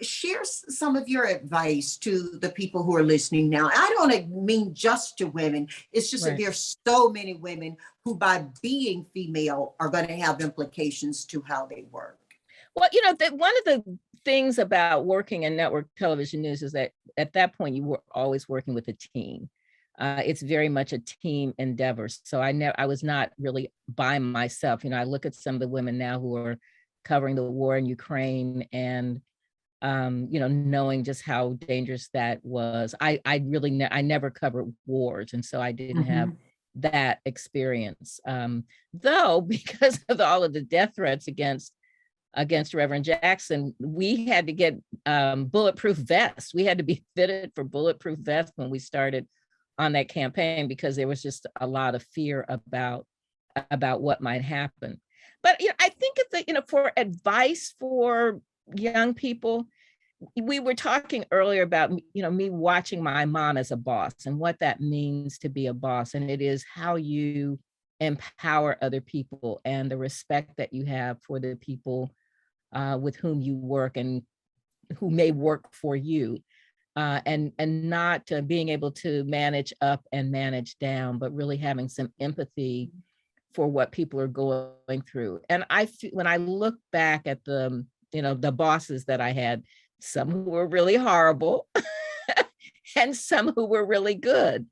Share some of your advice to the people who are listening now. I don't mean just to women. It's just that there's so many women who, by being female, are going to have implications to how they work. Well, one of the things about working in network television news is that at that point, you were always working with a team. It's very much a team endeavor. So I was not really by myself. I look at some of the women now who are covering the war in Ukraine, and knowing just how dangerous that was. I never covered wars, and so I didn't have that experience. Though, because of all of the death threats against Reverend Jackson, we had to get bulletproof vests. We had to be fitted for bulletproof vests when we started on that campaign, because there was just a lot of fear about what might happen. But I think for advice for young people, we were talking earlier about me watching my mom as a boss and what that means to be a boss, and it is how you empower other people and the respect that you have for the people with whom you work and who may work for you. And not being able to manage up and manage down, but really having some empathy for what people are going through. And when I look back at the bosses that I had, some who were really horrible and some who were really good.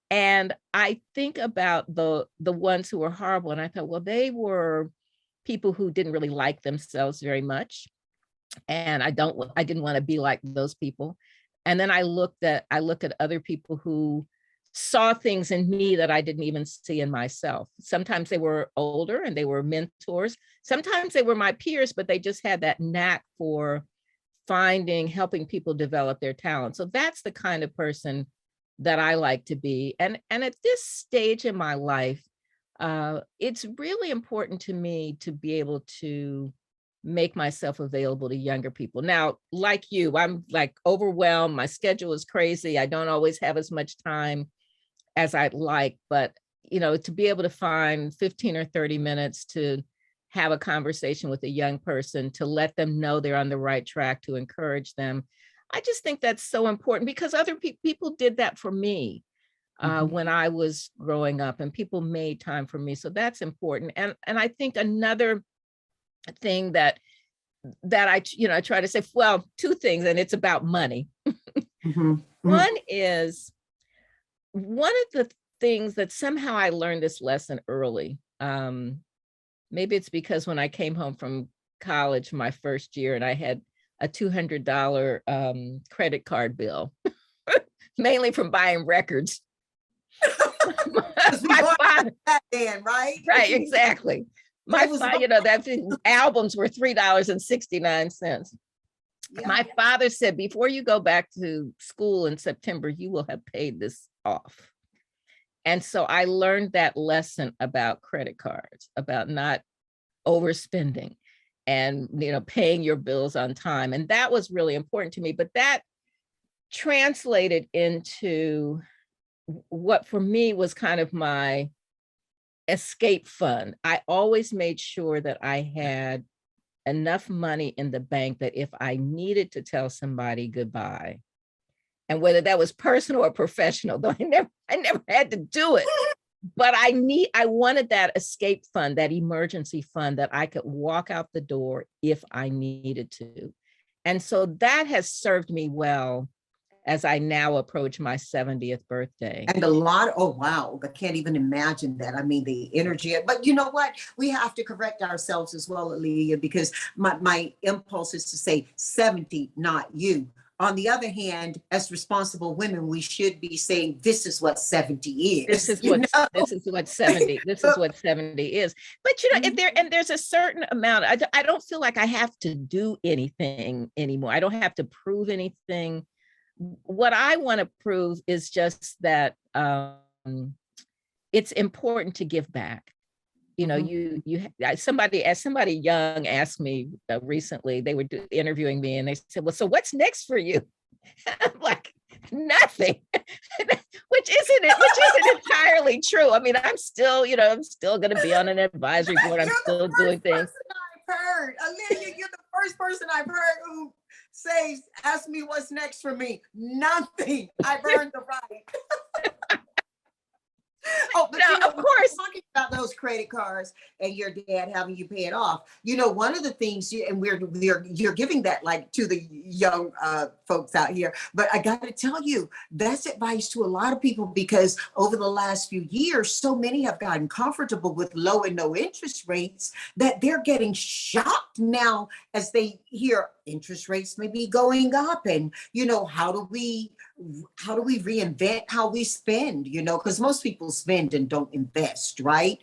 And I think about the ones who were horrible, and I thought, well, they were people who didn't really like themselves very much. And I didn't want to be like those people. And then I look at other people who saw things in me that I didn't even see in myself. Sometimes they were older and they were mentors. Sometimes they were my peers, but they just had that knack for helping people develop their talent. So that's the kind of person that I like to be. And at this stage in my life, it's really important to me to be able to make myself available to younger people. Now, like you, I'm like overwhelmed. My schedule is crazy. I don't always have as much time as I'd like, but to be able to find 15 or 30 minutes to have a conversation with a young person, to let them know they're on the right track, to encourage them. I just think that's so important, because other people did that for me when I was growing up, and people made time for me. So that's important. And I think another thing that I try to say, well, two things, and it's about money. One is, one of the things that somehow I learned this lesson early. Maybe it's because when I came home from college my first year and I had a $200 credit card bill, mainly from buying records. My father, then, right? Right, exactly. My father, that albums were $3.69. Yeah. My father said, before you go back to school in September, you will have paid this off. And so I learned that lesson about credit cards, about not overspending and, paying your bills on time. And that was really important to me. But that translated into what for me was kind of my escape fund. I always made sure that I had enough money in the bank that if I needed to tell somebody goodbye, and whether that was personal or professional, though I never had to do it, but I wanted that escape fund, that emergency fund, that I could walk out the door if I needed to. And so that has served me well as I now approach my 70th birthday. And oh, wow, I can't even imagine that. I mean, the energy, but you know what? We have to correct ourselves as well, Aaliyah, because my impulse is to say 70, not you. On the other hand, as responsible women, we should be saying, this is what 70 is. This is what 70 is. But if there's a certain amount, I don't feel like I have to do anything anymore. I don't have to prove anything. What I want to prove is just that it's important to give back. Somebody young asked me recently, they were interviewing me, and they said, well, so what's next for you? I'm like, nothing, which isn't entirely true. I mean, I'm still going to be on an advisory board. I'm still doing things. I've heard, Aaliyah, you're the first person I've heard who ask me what's next for me. Nothing. I've earned the right. Oh, but of course, talking about those credit cards and your dad having you pay it off. One of the things, you're giving that like to the young folks out here. But I got to tell you, that's advice to a lot of people, because over the last few years, so many have gotten comfortable with low and no interest rates that they're getting shocked now as they hear interest rates may be going up, and how do we reinvent how we spend, because most people spend and don't invest, right?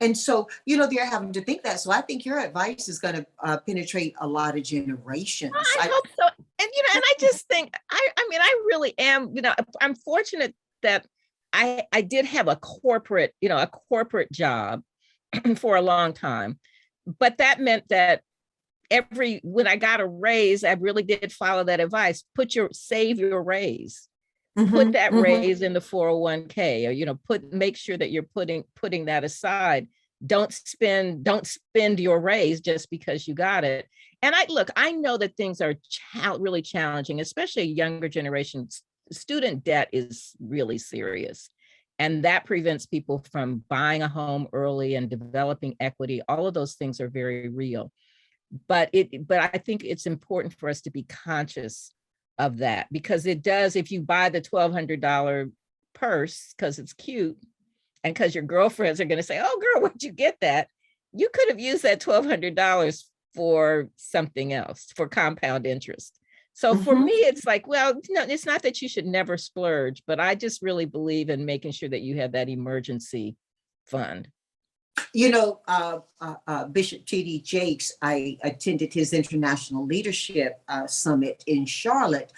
And so, they're having to think that. So I think your advice is going to penetrate a lot of generations. I hope so. And, and I just think, I really am, I'm fortunate that I did have a corporate job for a long time, but that meant that when I got a raise, I really did follow that advice. Save your raise, put that raise in the 401k, or, make sure that you're putting that aside. Don't spend your raise just because you got it. And I know that things are really challenging, especially younger generations. Student debt is really serious. And that prevents people from buying a home early and developing equity. All of those things are very real. But I think it's important for us to be conscious of that, because it does, if you buy the $1,200 purse because it's cute and because your girlfriends are going to say, oh girl, where'd you get that? You could have used that $1,200 for something else, for compound interest. So for Mhm. me, it's like, well, no, it's not that you should never splurge, but I just really believe in making sure that you have that emergency fund. You know, Bishop T.D. Jakes, I attended his International Leadership Summit in Charlotte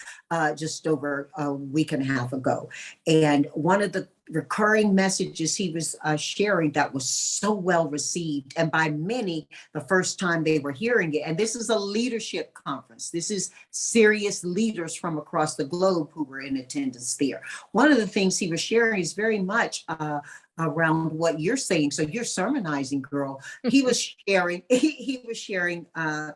just over a week and a half ago. And one of the recurring messages he was sharing that was so well received, and by many, the first time they were hearing it. And this is a leadership conference. This is serious leaders from across the globe who were in attendance there. One of the things he was sharing is very much around what you're saying. So you're sermonizing, girl. He was sharing, he was sharing,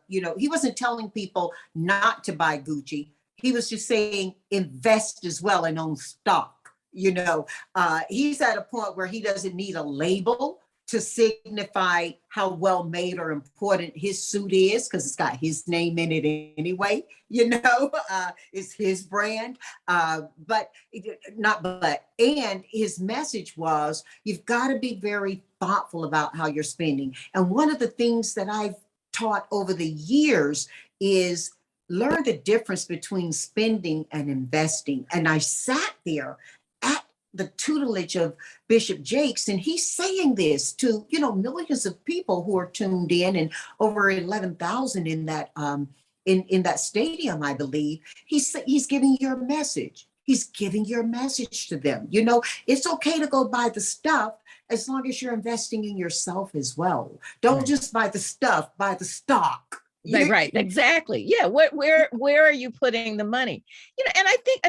he wasn't telling people not to buy Gucci. He was just saying invest as well and own stock. He's at a point where he doesn't need a label to signify how well made or important his suit is, because it's got his name in it anyway, it's his brand. And his message was, you've got to be very thoughtful about how you're spending. And one of the things that I've taught over the years is learn the difference between spending and investing. And I sat there at the tutelage of Bishop Jakes, and he's saying this to millions of people who are tuned in, and over 11,000 in that in that stadium, I believe. He's giving your message. He's giving your message to them. It's okay to go buy the stuff as long as you're investing in yourself as well. Don't just buy the stuff, buy the stock. Right, exactly. Yeah, where are you putting the money? And I think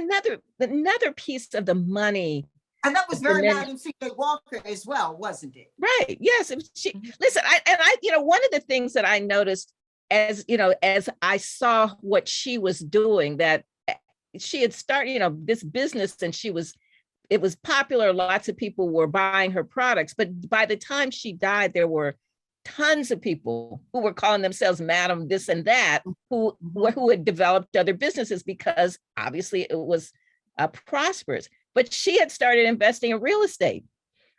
another piece of the money. And that was very Madam C.J. Walker as well, wasn't it? Right. Yes. Listen, one of the things that I noticed as I saw what she was doing, that she had started, this business, and it was popular. Lots of people were buying her products, but by the time she died, there were tons of people who were calling themselves Madam this and that, who had developed other businesses because obviously it was prosperous. But she had started investing in real estate.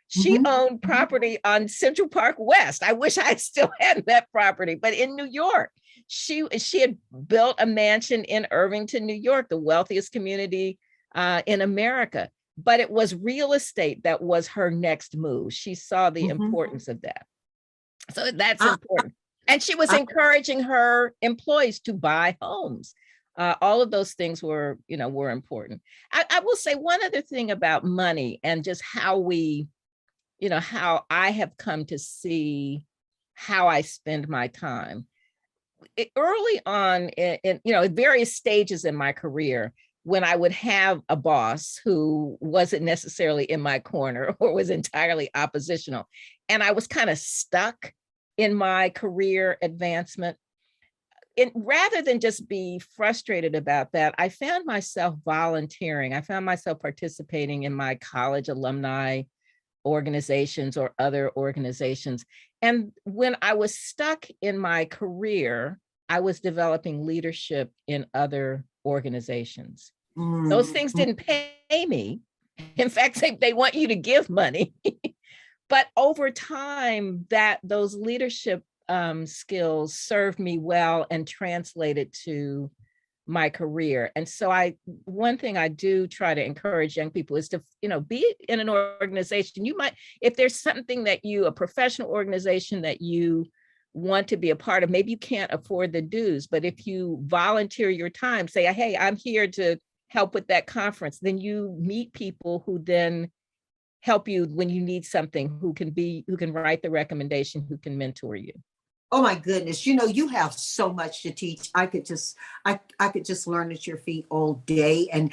She owned property on Central Park West. I wish I still had that property, but in New York. She had built a mansion in Irvington, New York, the wealthiest community in America. But it was real estate that was her next move. She saw the importance of that. So that's important. And she was encouraging her employees to buy homes. All of those things were important. I will say one other thing about money and just how how I have come to see how I spend my time. Early on in various stages in my career, when I would have a boss who wasn't necessarily in my corner or was entirely oppositional, and I was kind of stuck in my career advancement, rather than just be frustrated about that, I found myself volunteering. I found myself participating in my college alumni organizations or other organizations. And when I was stuck in my career, I was developing leadership in other organizations. Those things didn't pay me. In fact, they want you to give money. But over time, those leadership skills served me well and translated to my career. And so one thing I do try to encourage young people is to, be in an organization. You might, if there's something a professional organization that you want to be a part of, maybe you can't afford the dues, but if you volunteer your time, say, hey, I'm here to help with that conference, then you meet people who then help you when you need something, who can write the recommendation, who can mentor you. Oh my goodness. You have so much to teach. I could just learn at your feet all day. And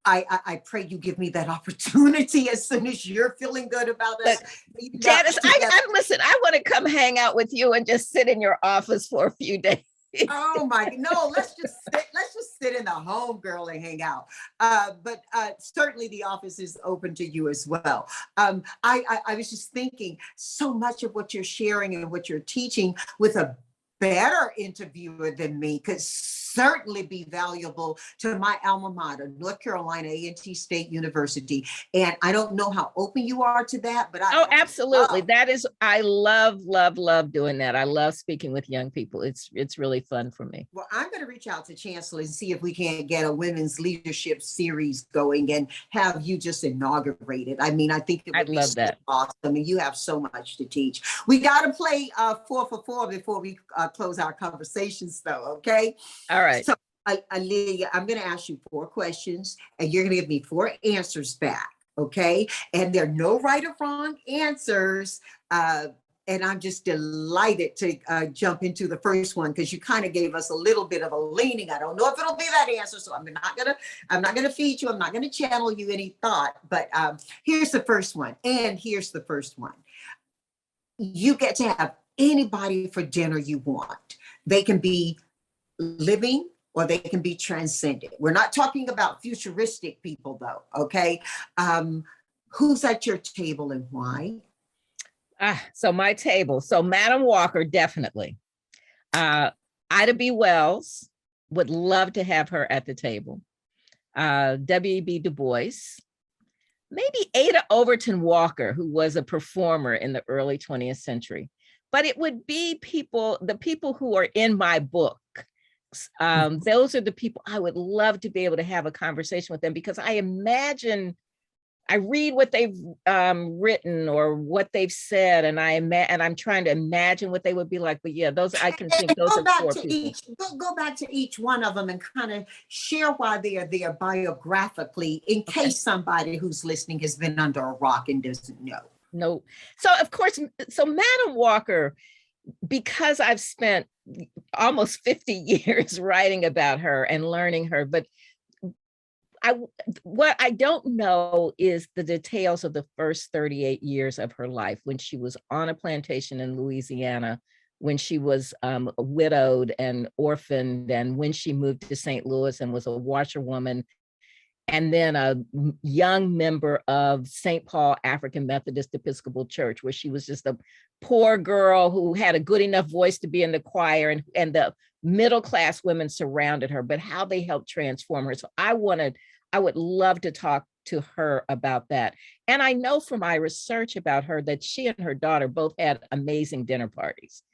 I pray you give me that opportunity as soon as you're feeling good about us. Janice, listen, I want to come hang out with you and just sit in your office for a few days. Oh my, no, let's just sit in the home, girl, and hang out. But certainly the office is open to you as well. I was just thinking, so much of what you're sharing and what you're teaching with a better interviewer than me could certainly be valuable to my alma mater, North Carolina A&T State University. And I don't know how open you are to that, but Oh, absolutely. That is, I love, love, love doing that. I love speaking with young people. It's really fun for me. Well, I'm going to reach out to Chancellor and see if we can't get a women's leadership series going and have you just inaugurate it. I mean, I think it would be so awesome. And you have so much to teach. We got to play 4 for 4 before we close our conversations, though. Okay. All right. So, Alelia, I'm going to ask you 4 questions, and you're going to give me 4 answers back. Okay. And there are no right or wrong answers. And I'm just delighted to jump into the first one, because you kind of gave us a little bit of a leaning. I don't know if it'll be that answer, so I'm not gonna feed you. I'm not gonna channel you any thought. But here's the first one, and here's the first one. You get to have anybody for dinner you want. They can be living or they can be transcendent. We're not talking about futuristic people, though. Okay, who's at your table and why? So my table. So Madam Walker, definitely. Ida B. Wells, would love to have her at the table. W.E.B. Du Bois. Maybe Ada Overton Walker, who was a performer in the early 20th century. But it would be the people who are in my book. Those are the people I would love to be able to have a conversation with them, because I read what they've written or what they've said, and I'm trying to imagine what they would be like. But yeah, those I can think those are 4 people. Go back to each one of them and kind of share why they are there biographically, in case somebody who's listening has been under a rock and doesn't know. No. So of course, Madam Walker, because I've spent almost 50 years writing about her and learning her, but what I don't know is the details of the first 38 years of her life, when she was on a plantation in Louisiana, when she was widowed and orphaned, and when she moved to St. Louis and was a washerwoman, and then a young member of St. Paul African Methodist Episcopal Church, where she was just a poor girl who had a good enough voice to be in the choir, and the middle-class women surrounded her, but how they helped transform her. So I would love to talk to her about that. And I know from my research about her that she and her daughter both had amazing dinner parties.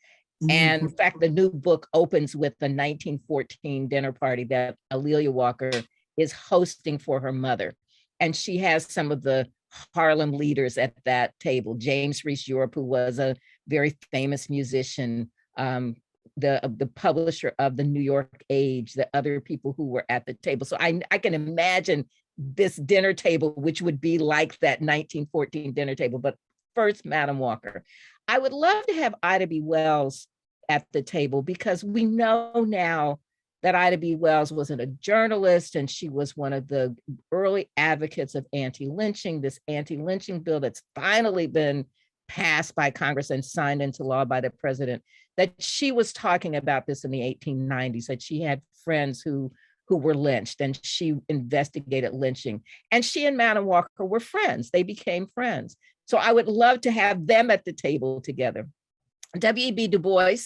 And in fact, the new book opens with the 1914 dinner party that Alelia Walker is hosting for her mother. And she has some of the Harlem leaders at that table. James Reese Europe, who was a very famous musician, the publisher of the New York Age, the other people who were at the table. So I can imagine this dinner table, which would be like that 1914 dinner table. But first, Madam Walker. I would love to have Ida B. Wells at the table, because we know now that Ida B. Wells wasn't a journalist, and she was one of the early advocates of anti-lynching, this anti-lynching bill that's finally been passed by Congress and signed into law by the president, that she was talking about this in the 1890s, that she had friends who were lynched, and she investigated lynching. And she and Madam Walker were friends. They became friends. So I would love to have them at the table together. W.E.B. Du Bois,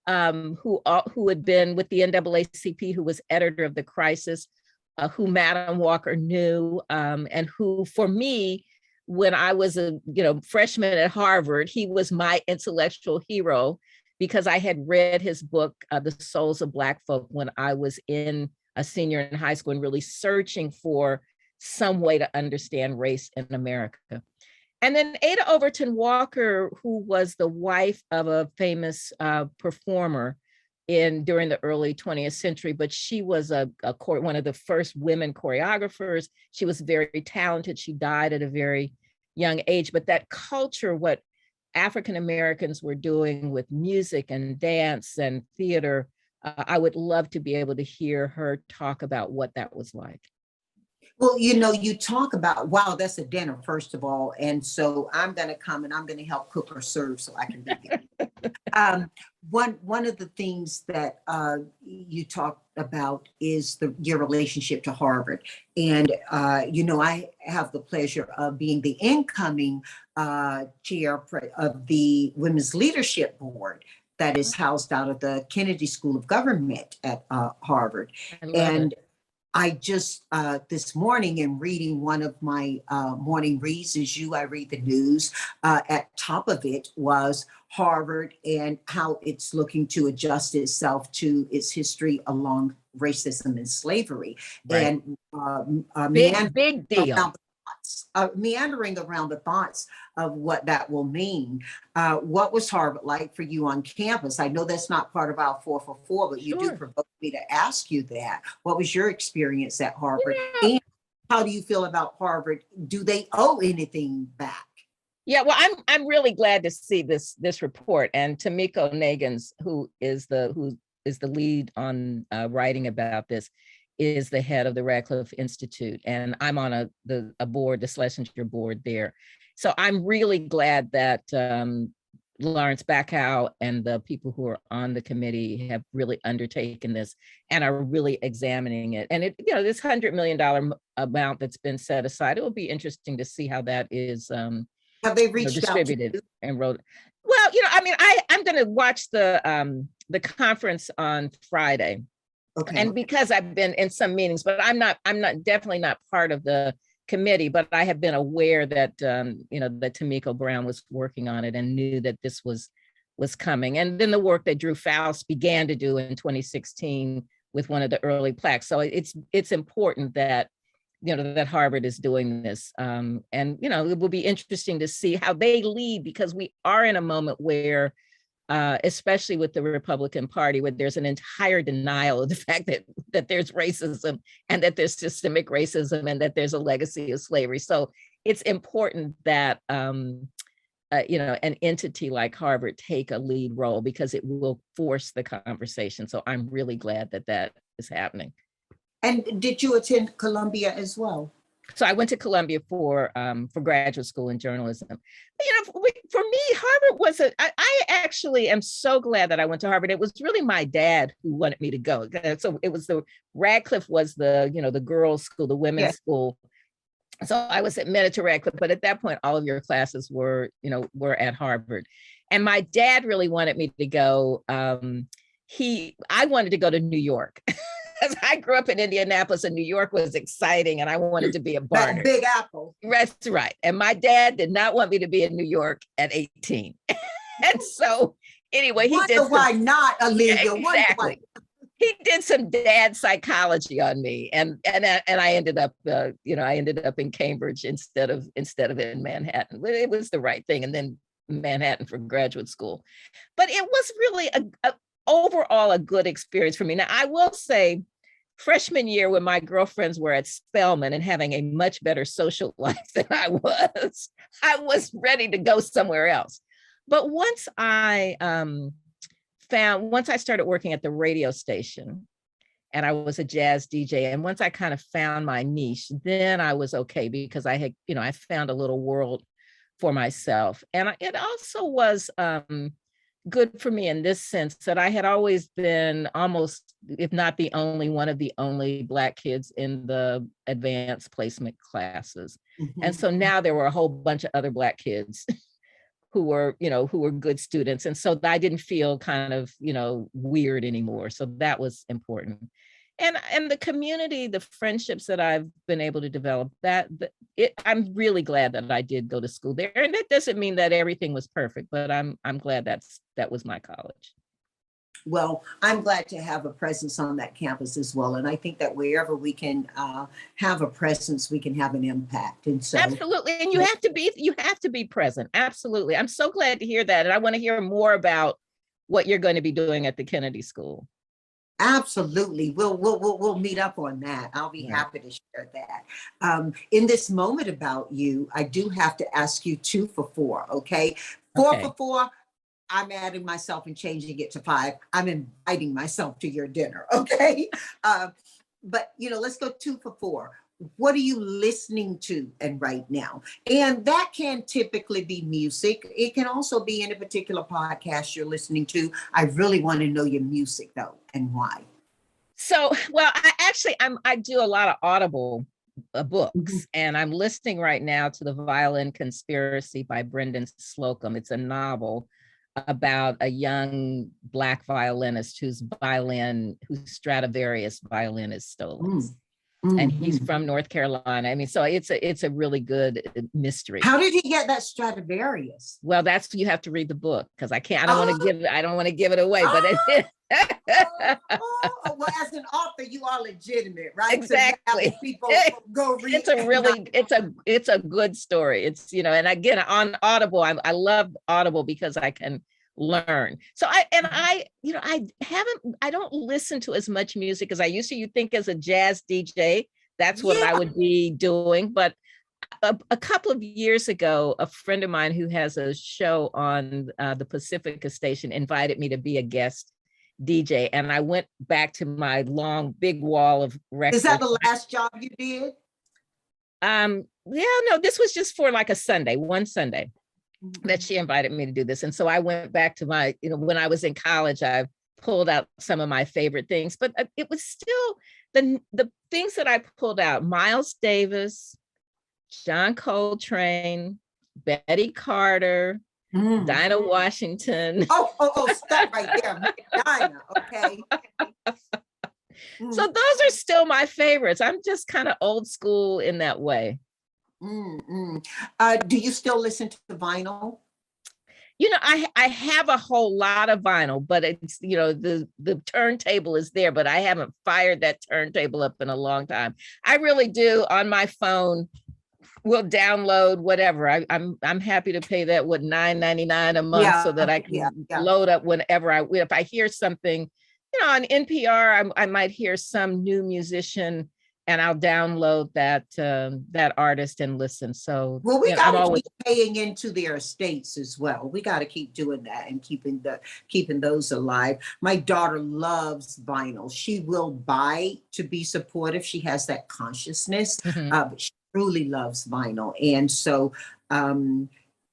who had been with the NAACP, who was editor of The Crisis, who Madam Walker knew, and who, for me, when I was a freshman at Harvard, he was my intellectual hero, because I had read his book, The Souls of Black Folk, when I was a senior in high school and really searching for some way to understand race in America. And then Ada Overton Walker, who was the wife of a famous performer during the early 20th century, but she was one of the first women choreographers. She was very talented. She died at a very young age, but that culture, what African Americans were doing with music and dance and theater, I would love to be able to hear her talk about what that was like. Well, you talk about, wow, that's a dinner, first of all. And so I'm going to come and I'm going to help cook or serve so I can be there. One of the things that you talked about is your relationship to Harvard. And, I have the pleasure of being the incoming chair of the Women's Leadership Board that is housed out of the Kennedy School of Government at Harvard. I love it. And I just this morning in reading one of my morning reads, as you, I read the news. At top of it was Harvard and how it's looking to adjust itself to its history along racism and slavery, Right. and Big deal. meandering around the thoughts of what that will mean. What was Harvard like for you on campus? I know that's not part of our 4 for 4, but you do Sure. provoke me to ask you that. What was your experience at Harvard? Yeah. And how do you feel about Harvard? Do they owe anything back? Yeah, well, I'm really glad to see this report, and Tamiko Nagans, who is the lead on writing about this, is the head of the Radcliffe Institute, and I'm on a board, the Schlesinger board there. So I'm really glad that Lawrence Bacow and the people who are on the committee have really undertaken this and are really examining it. And it, this $100 million amount that's been set aside, it will be interesting to see how that is Have they reached distributed out to you? and wrote. Well, I mean, I'm going to watch the conference on Friday. Okay. And because I've been in some meetings, but I'm definitely not part of the committee, but I have been aware that, that Tamiko Brown was working on it and knew that this was coming. And then the work that Drew Faust began to do in 2016 with one of the early plaques. So it's important that, that Harvard is doing this. And, it will be interesting to see how they lead, because we are in a moment where, especially with the Republican Party, where there's an entire denial of the fact that there's racism and that there's systemic racism and that there's a legacy of slavery. So it's important that, an entity like Harvard take a lead role, because it will force the conversation. So I'm really glad that is happening. And did you attend Columbia as well? So I went to Columbia for graduate school in journalism. For me, Harvard was I actually am so glad that I went to Harvard. It was really my dad who wanted me to go. So it was Radcliffe was the girls' school, the women's school. So I was admitted to Radcliffe, but at that point, all of your classes were at Harvard. And my dad really wanted me to go. I wanted to go to New York. Because I grew up in Indianapolis and New York was exciting and I wanted to be a Barter. Big Apple. That's right. And my dad did not want me to be in New York at 18. And so anyway, he did. Why not, Aaliyah? Exactly. He did some dad psychology on me, and I ended up, in Cambridge instead of in Manhattan. It was the right thing, and then Manhattan for graduate school. But it was really overall a good experience for me. Now, I will say, freshman year, when my girlfriends were at Spelman and having a much better social life than I was ready to go somewhere else. But once I started working at the radio station, and I was a jazz DJ, and once I kind of found my niche, then I was okay, because I had, I found a little world for myself. And it also was good for me in this sense that I had always been almost, if not the only, one of the only Black kids in the advanced placement classes. Mm-hmm. And so now there were a whole bunch of other Black kids who were good students. And so I didn't feel kind of, weird anymore. So that was important. And the community, the friendships that I've been able to develop, I'm really glad that I did go to school there. And that doesn't mean that everything was perfect, but I'm glad that was my college. Well, I'm glad to have a presence on that campus as well. And I think that wherever we can have a presence, we can have an impact. And so absolutely. And you have to be present. Absolutely. I'm so glad to hear that. And I want to hear more about what you're going to be doing at the Kennedy School. Absolutely. We'll meet up on that. I'll be happy to share that. In this moment about you, I do have to ask you 2 for 4. Okay. 4 for 4. I'm adding myself and changing it to 5. I'm inviting myself to your dinner. Okay. But let's go 2 for 4. What are you listening to and right now? And that can typically be music. It can also be any particular podcast you're listening to. I really want to know your music though, and why. So, well, I do a lot of Audible books, and I'm listening right now to The Violin Conspiracy by Brendan Slocum. It's a novel about a young Black violinist whose Stradivarius violin is stolen. And he's from North Carolina. I mean, so it's a really good mystery. How did he get that Stradivarius? Well, you have to read the book, because I don't want to give it away, but well, as an author, you are legitimate, right? Exactly. So people go read. It's a good story. It's, and again, on Audible, I love Audible because I can learn. So I don't listen to as much music as I used to. You think as a jazz DJ, that's what I would be doing. But a couple of years ago, a friend of mine who has a show on the Pacifica station invited me to be a guest DJ, and I went back to my long big wall of records. Is that the last job you did? No, this was just for like one Sunday that she invited me to do this. And so I went back to my, when I was in college, I pulled out some of my favorite things, but it was still the things that I pulled out: Miles Davis, John Coltrane, Betty Carter, Dinah Washington. Stop right there. Dinah, okay. So those are still my favorites. I'm just kind of old school in that way. Do you still listen to vinyl? I have a whole lot of vinyl, but it's, the turntable is there, but I haven't fired that turntable up in a long time. I really do on my phone. Will download whatever. I'm happy to pay that $9.99 a month so that I can load up whenever if I hear something, on NPR, I might hear some new musician and I'll download that artist and listen. So we got to keep paying into their estates as well. We got to keep doing that and keeping those alive. My daughter loves vinyl. She will buy to be supportive. She has that consciousness, but she truly loves vinyl. And so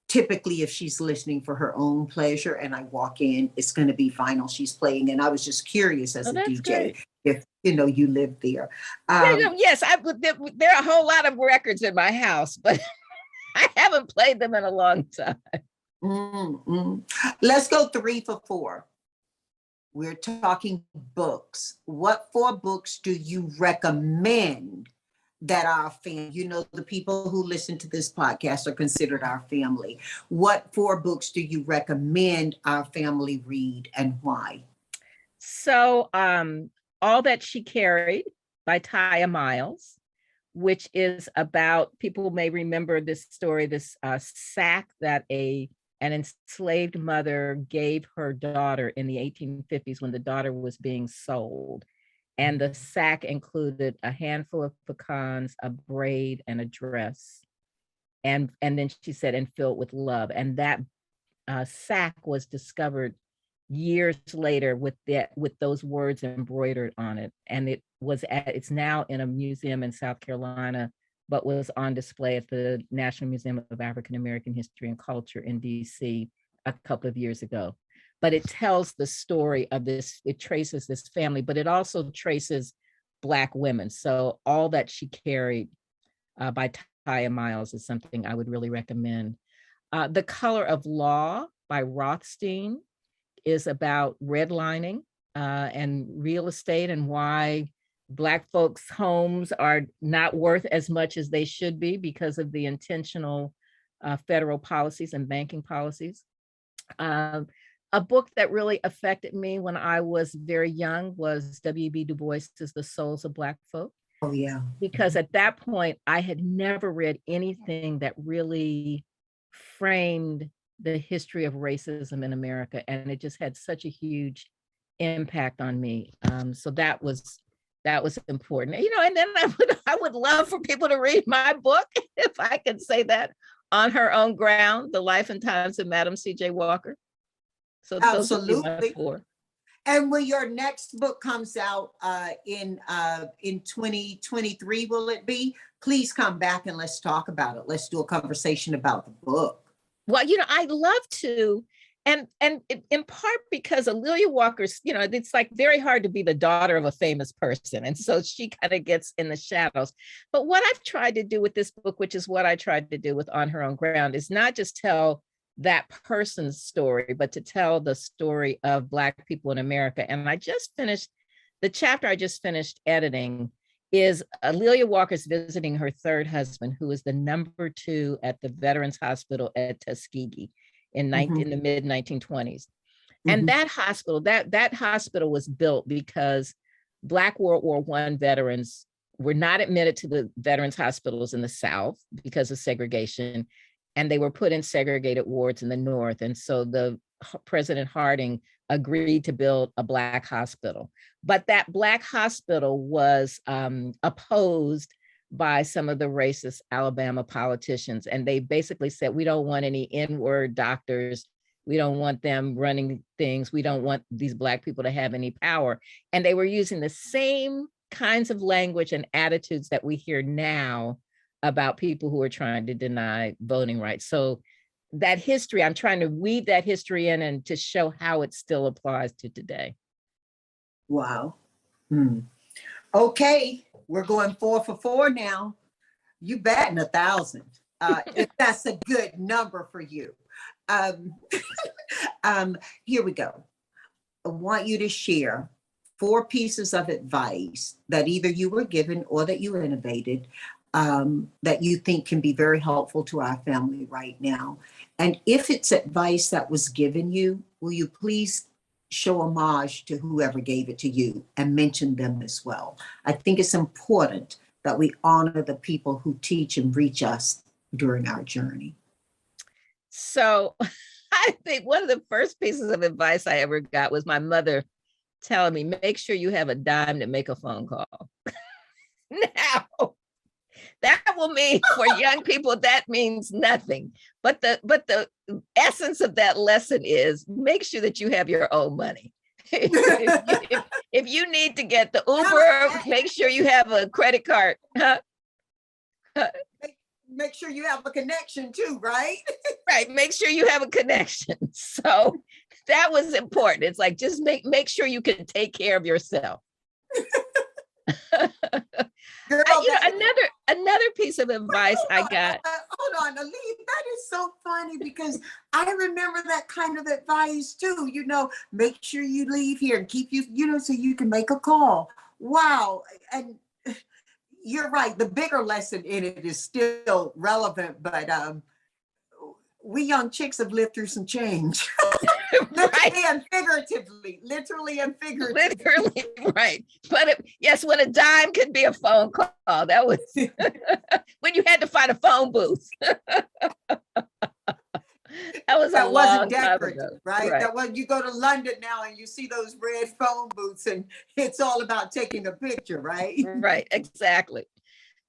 typically if she's listening for her own pleasure and I walk in, it's going to be vinyl she's playing. And I was just curious as a DJ, great. If you live there. Yes, there are a whole lot of records in my house, but I haven't played them in a long time. Let's go 3 for 4. We're talking books. What 4 books do you recommend that our family, the people who listen to this podcast are considered our family? What 4 books do you recommend our family read and why? So, All That She Carried by Taya Miles, which is about, people may remember this story, this sack that an enslaved mother gave her daughter in the 1850s when the daughter was being sold. And the sack included a handful of pecans, a braid, and a dress. And then she said, and filled with love. And that sack was discovered years later with those words embroidered on it. And it's now in a museum in South Carolina, but was on display at the National Museum of African American History and Culture in DC a couple of years ago. But it tells the story of this, it traces this family, but it also traces Black women. So All That She Carried by Taya Miles is something I would really recommend. The Color of Law by Rothstein is about redlining and real estate and why Black folks' homes are not worth as much as they should be because of the intentional federal policies and banking policies. A book that really affected me when I was very young was W.B. Du Bois's The Souls of Black Folk. Oh, yeah. Because at that point, I had never read anything that really framed the history of racism in America. And it just had such a huge impact on me. So that was important. And then I would love for people to read my book, if I could say that, On Her Own Ground, The Life and Times of Madam C.J. Walker. So absolutely. And when your next book comes out in 2023, will it be? Please come back and let's talk about it. Let's do a conversation about the book. Well, I'd love to. And in part because A'Lelia Walker's, it's like very hard to be the daughter of a famous person. And so she kind of gets in the shadows. But what I've tried to do with this book, which is what I tried to do with On Her Own Ground, is not just tell that person's story, but to tell the story of Black people in America. And the chapter I just finished editing is Alelia Walker's visiting her third husband, who is the number 2 at the Veterans Hospital at Tuskegee in the mid 1920s. And that hospital was built because Black World War I veterans were not admitted to the veterans hospitals in the South because of segregation, and they were put in segregated wards in the North. And so President Harding agreed to build a Black hospital. But that Black hospital was opposed by some of the racist Alabama politicians. And they basically said, we don't want any N-word doctors. We don't want them running things. We don't want these Black people to have any power. And they were using the same kinds of language and attitudes that we hear now about people who are trying to deny voting rights. So that history, I'm trying to weave that history in and to show how it still applies to today. Wow. Okay, we're going 4 for 4 now. You batting 1,000. If that's a good number for you. Here we go. I want you to share 4 pieces of advice that either you were given or that you innovated that you think can be very helpful to our family right now. And if it's advice that was given you, will you please show homage to whoever gave it to you and mention them as well? I think it's important that we honor the people who teach and reach us during our journey. So I think one of the first pieces of advice I ever got was my mother telling me, make sure you have a dime to make a phone call. Now, that will mean for young people, that means nothing. But the essence of that lesson is make sure that you have your own money. If you need to get the Uber, make sure you have a credit card. Make sure you have a connection too, right? Right. Make sure you have a connection. So that was important. It's like, just make sure you can take care of yourself. Girl, another piece of advice I got. Hold on, Ali, that is so funny because I remember that kind of advice too. Make sure you leave here and keep so you can make a call. Wow. And you're right. The bigger lesson in it is still relevant, but we young chicks have lived through some change. Literally and figuratively. Literally, right. But yes, when a dime could be a phone call, that was when you had to find a phone booth. That wasn't decorative, right? That was, you go to London now and you see those red phone booths and it's all about taking a picture, right? Right, exactly.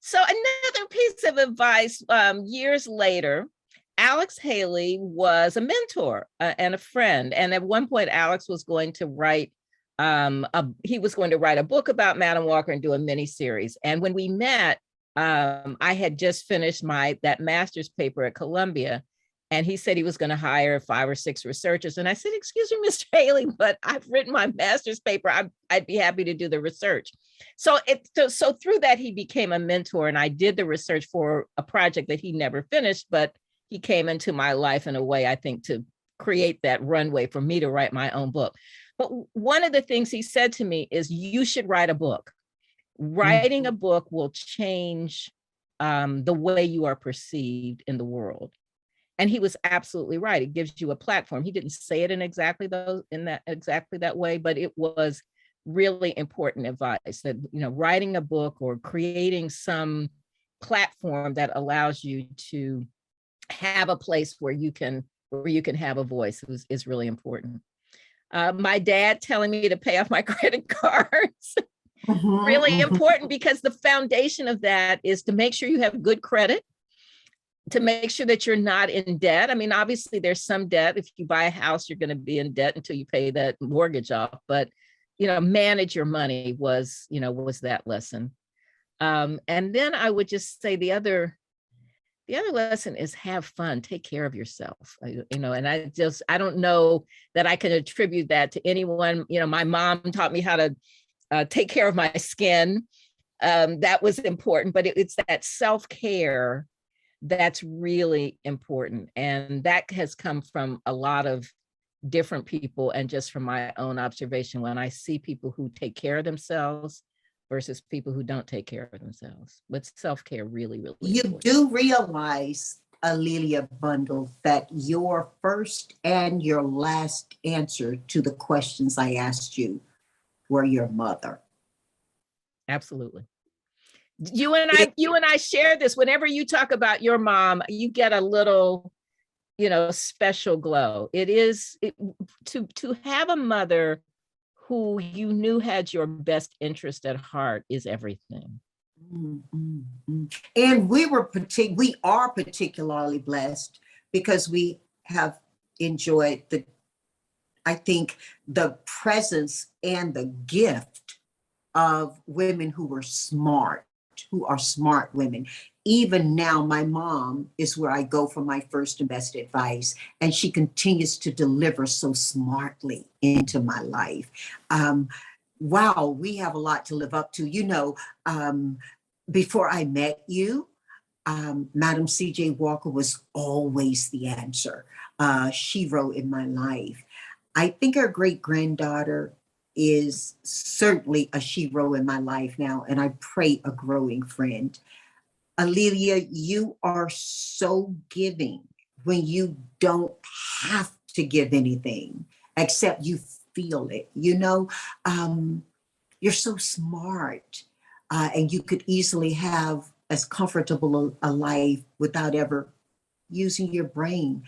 So another piece of advice, years later, Alex Haley was a mentor and a friend. And at one point, Alex was going to write, a book about Madam Walker and do a mini series. And when we met, I had just finished that master's paper at Columbia. And he said he was going to hire 5 or 6 researchers. And I said, excuse me, Mr. Haley, but I've written my master's paper. I'd be happy to do the research. So through that, he became a mentor. And I did the research for a project that he never finished, but he came into my life in a way, I think, to create that runway for me to write my own book. But one of the things he said to me is, you should write a book. Writing a book will change the way you are perceived in the world. And he was absolutely right. It gives you a platform. He didn't say it in exactly that way, but it was really important advice that, writing a book or creating some platform that allows you to have a place where you can have a voice is really important. My dad telling me to pay off my credit cards, really important, because the foundation of that is to make sure you have good credit, to make sure that you're not in debt. I mean, obviously there's some debt. If you buy a house, you're going to be in debt until you pay that mortgage off. But, manage your money was that lesson. And then I would just say the other lesson is have fun, take care of yourself, and I don't know that I can attribute that to anyone. My mom taught me how to take care of my skin. That was important, but it's that self-care that's really important. And that has come from a lot of different people and just from my own observation when I see people who take care of themselves versus people who don't take care of themselves. But self-care really, really You important. do realize, Alelia Bundle, that your first and your last answer to the questions I asked you were your mother. Absolutely. You and I share this. Whenever you talk about your mom, you get a little, special glow. It is to have a mother who you knew had your best interest at heart is everything. And we are particularly blessed because we have enjoyed I think the presence and the gift of women who are smart women. Even now, my mom is where I go for my first and best advice, and she continues to deliver so smartly into my life. Wow, we have a lot to live up to. Before I met you, Madam C.J. Walker was always the answer. She wrote in my life. I think her great-granddaughter is certainly a shero in my life now, and I pray a growing friend. Alelia, you are so giving when you don't have to give anything, except you feel it. You're so smart, and you could easily have as comfortable a life without ever using your brain.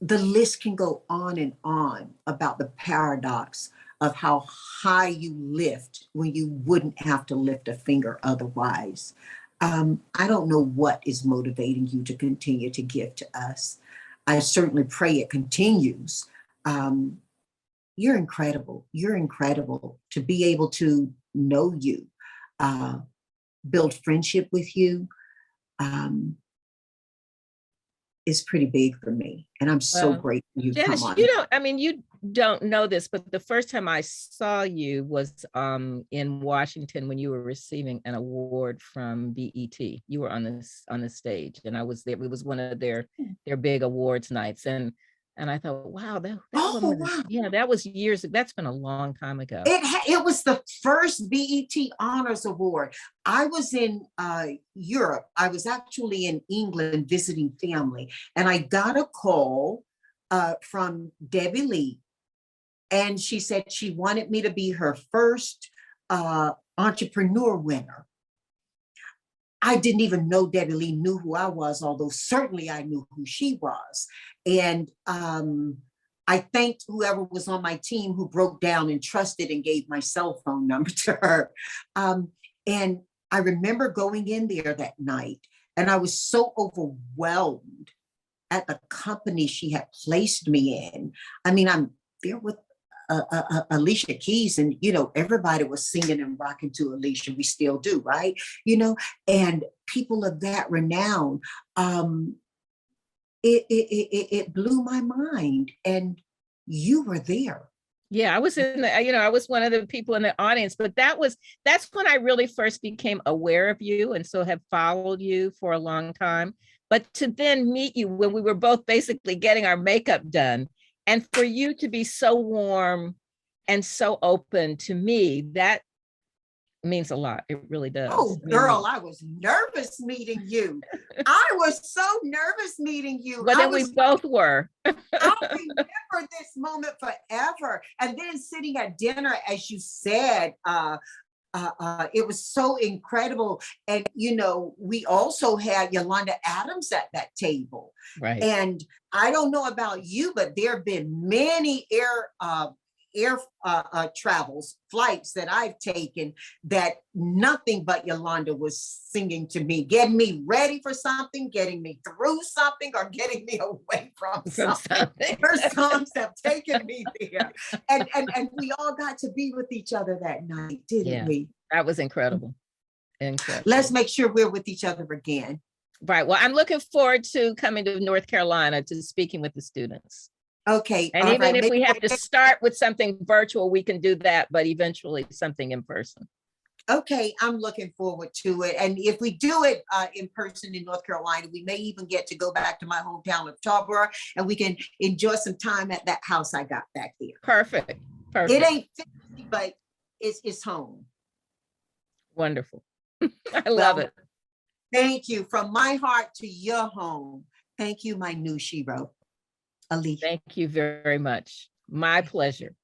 The list can go on and on about the paradox of how high you lift when you wouldn't have to lift a finger otherwise. I don't know what is motivating you to continue to give to us. I certainly pray it continues. You're incredible. You're incredible. To be able to know you, build friendship with you, is pretty big for me. And I'm so grateful you Janice, come on. You don't know this, but the first time I saw you was in Washington when you were receiving an award from BET. You were on the stage, and I was there. It was one of their big awards nights, and I thought, wow, that was years. That's been a long time ago. It was the first BET Honors Award. I was in Europe. I was actually in England visiting family, and I got a call from Debbie Lee, and she said she wanted me to be her first entrepreneur winner. I didn't even know Debbie Lee knew who I was, although certainly I knew who she was. And I thanked whoever was on my team who broke down and trusted and gave my cell phone number to her. And I remember going in there that night, and I was so overwhelmed at the company she had placed me in. I mean, I'm there with Alicia Keys, and everybody was singing and rocking to Alicia. We still do, right? And people of that renown. It blew my mind, and you were there. Yeah, I was I was one of the people in the audience, but that's when I really first became aware of you, and so have followed you for a long time. But to then meet you when we were both basically getting our makeup done, and for you to be so warm and so open to me, that means a lot. It really does. Oh, girl, I was nervous meeting you. I was so nervous meeting you. But then we both were. I'll remember this moment forever. And then sitting at dinner, as you said, it was so incredible. And, we also had Yolanda Adams at that table. Right. And I don't know about you, but there have been many air flights that I've taken that nothing but Yolanda was singing to me, getting me ready for something, getting me through something, or getting me away from something. Her songs have taken me there. And we all got to be with each other that night, didn't we? That was incredible. Incredible. Let's make sure we're with each other again. Right. Well, I'm looking forward to coming to North Carolina to speaking with the students. Okay. And even if we have to start with something virtual, we can do that, but eventually something in person. Okay, I'm looking forward to it. And if we do it in person in North Carolina, we may even get to go back to my hometown of Tarboro, and we can enjoy some time at that house I got back there. Perfect. It Perfect. ain't fancy, but it's home. Wonderful. I love it. Thank you. From my heart to your home. Thank you, my new shero, Ali. Thank you very much. My pleasure.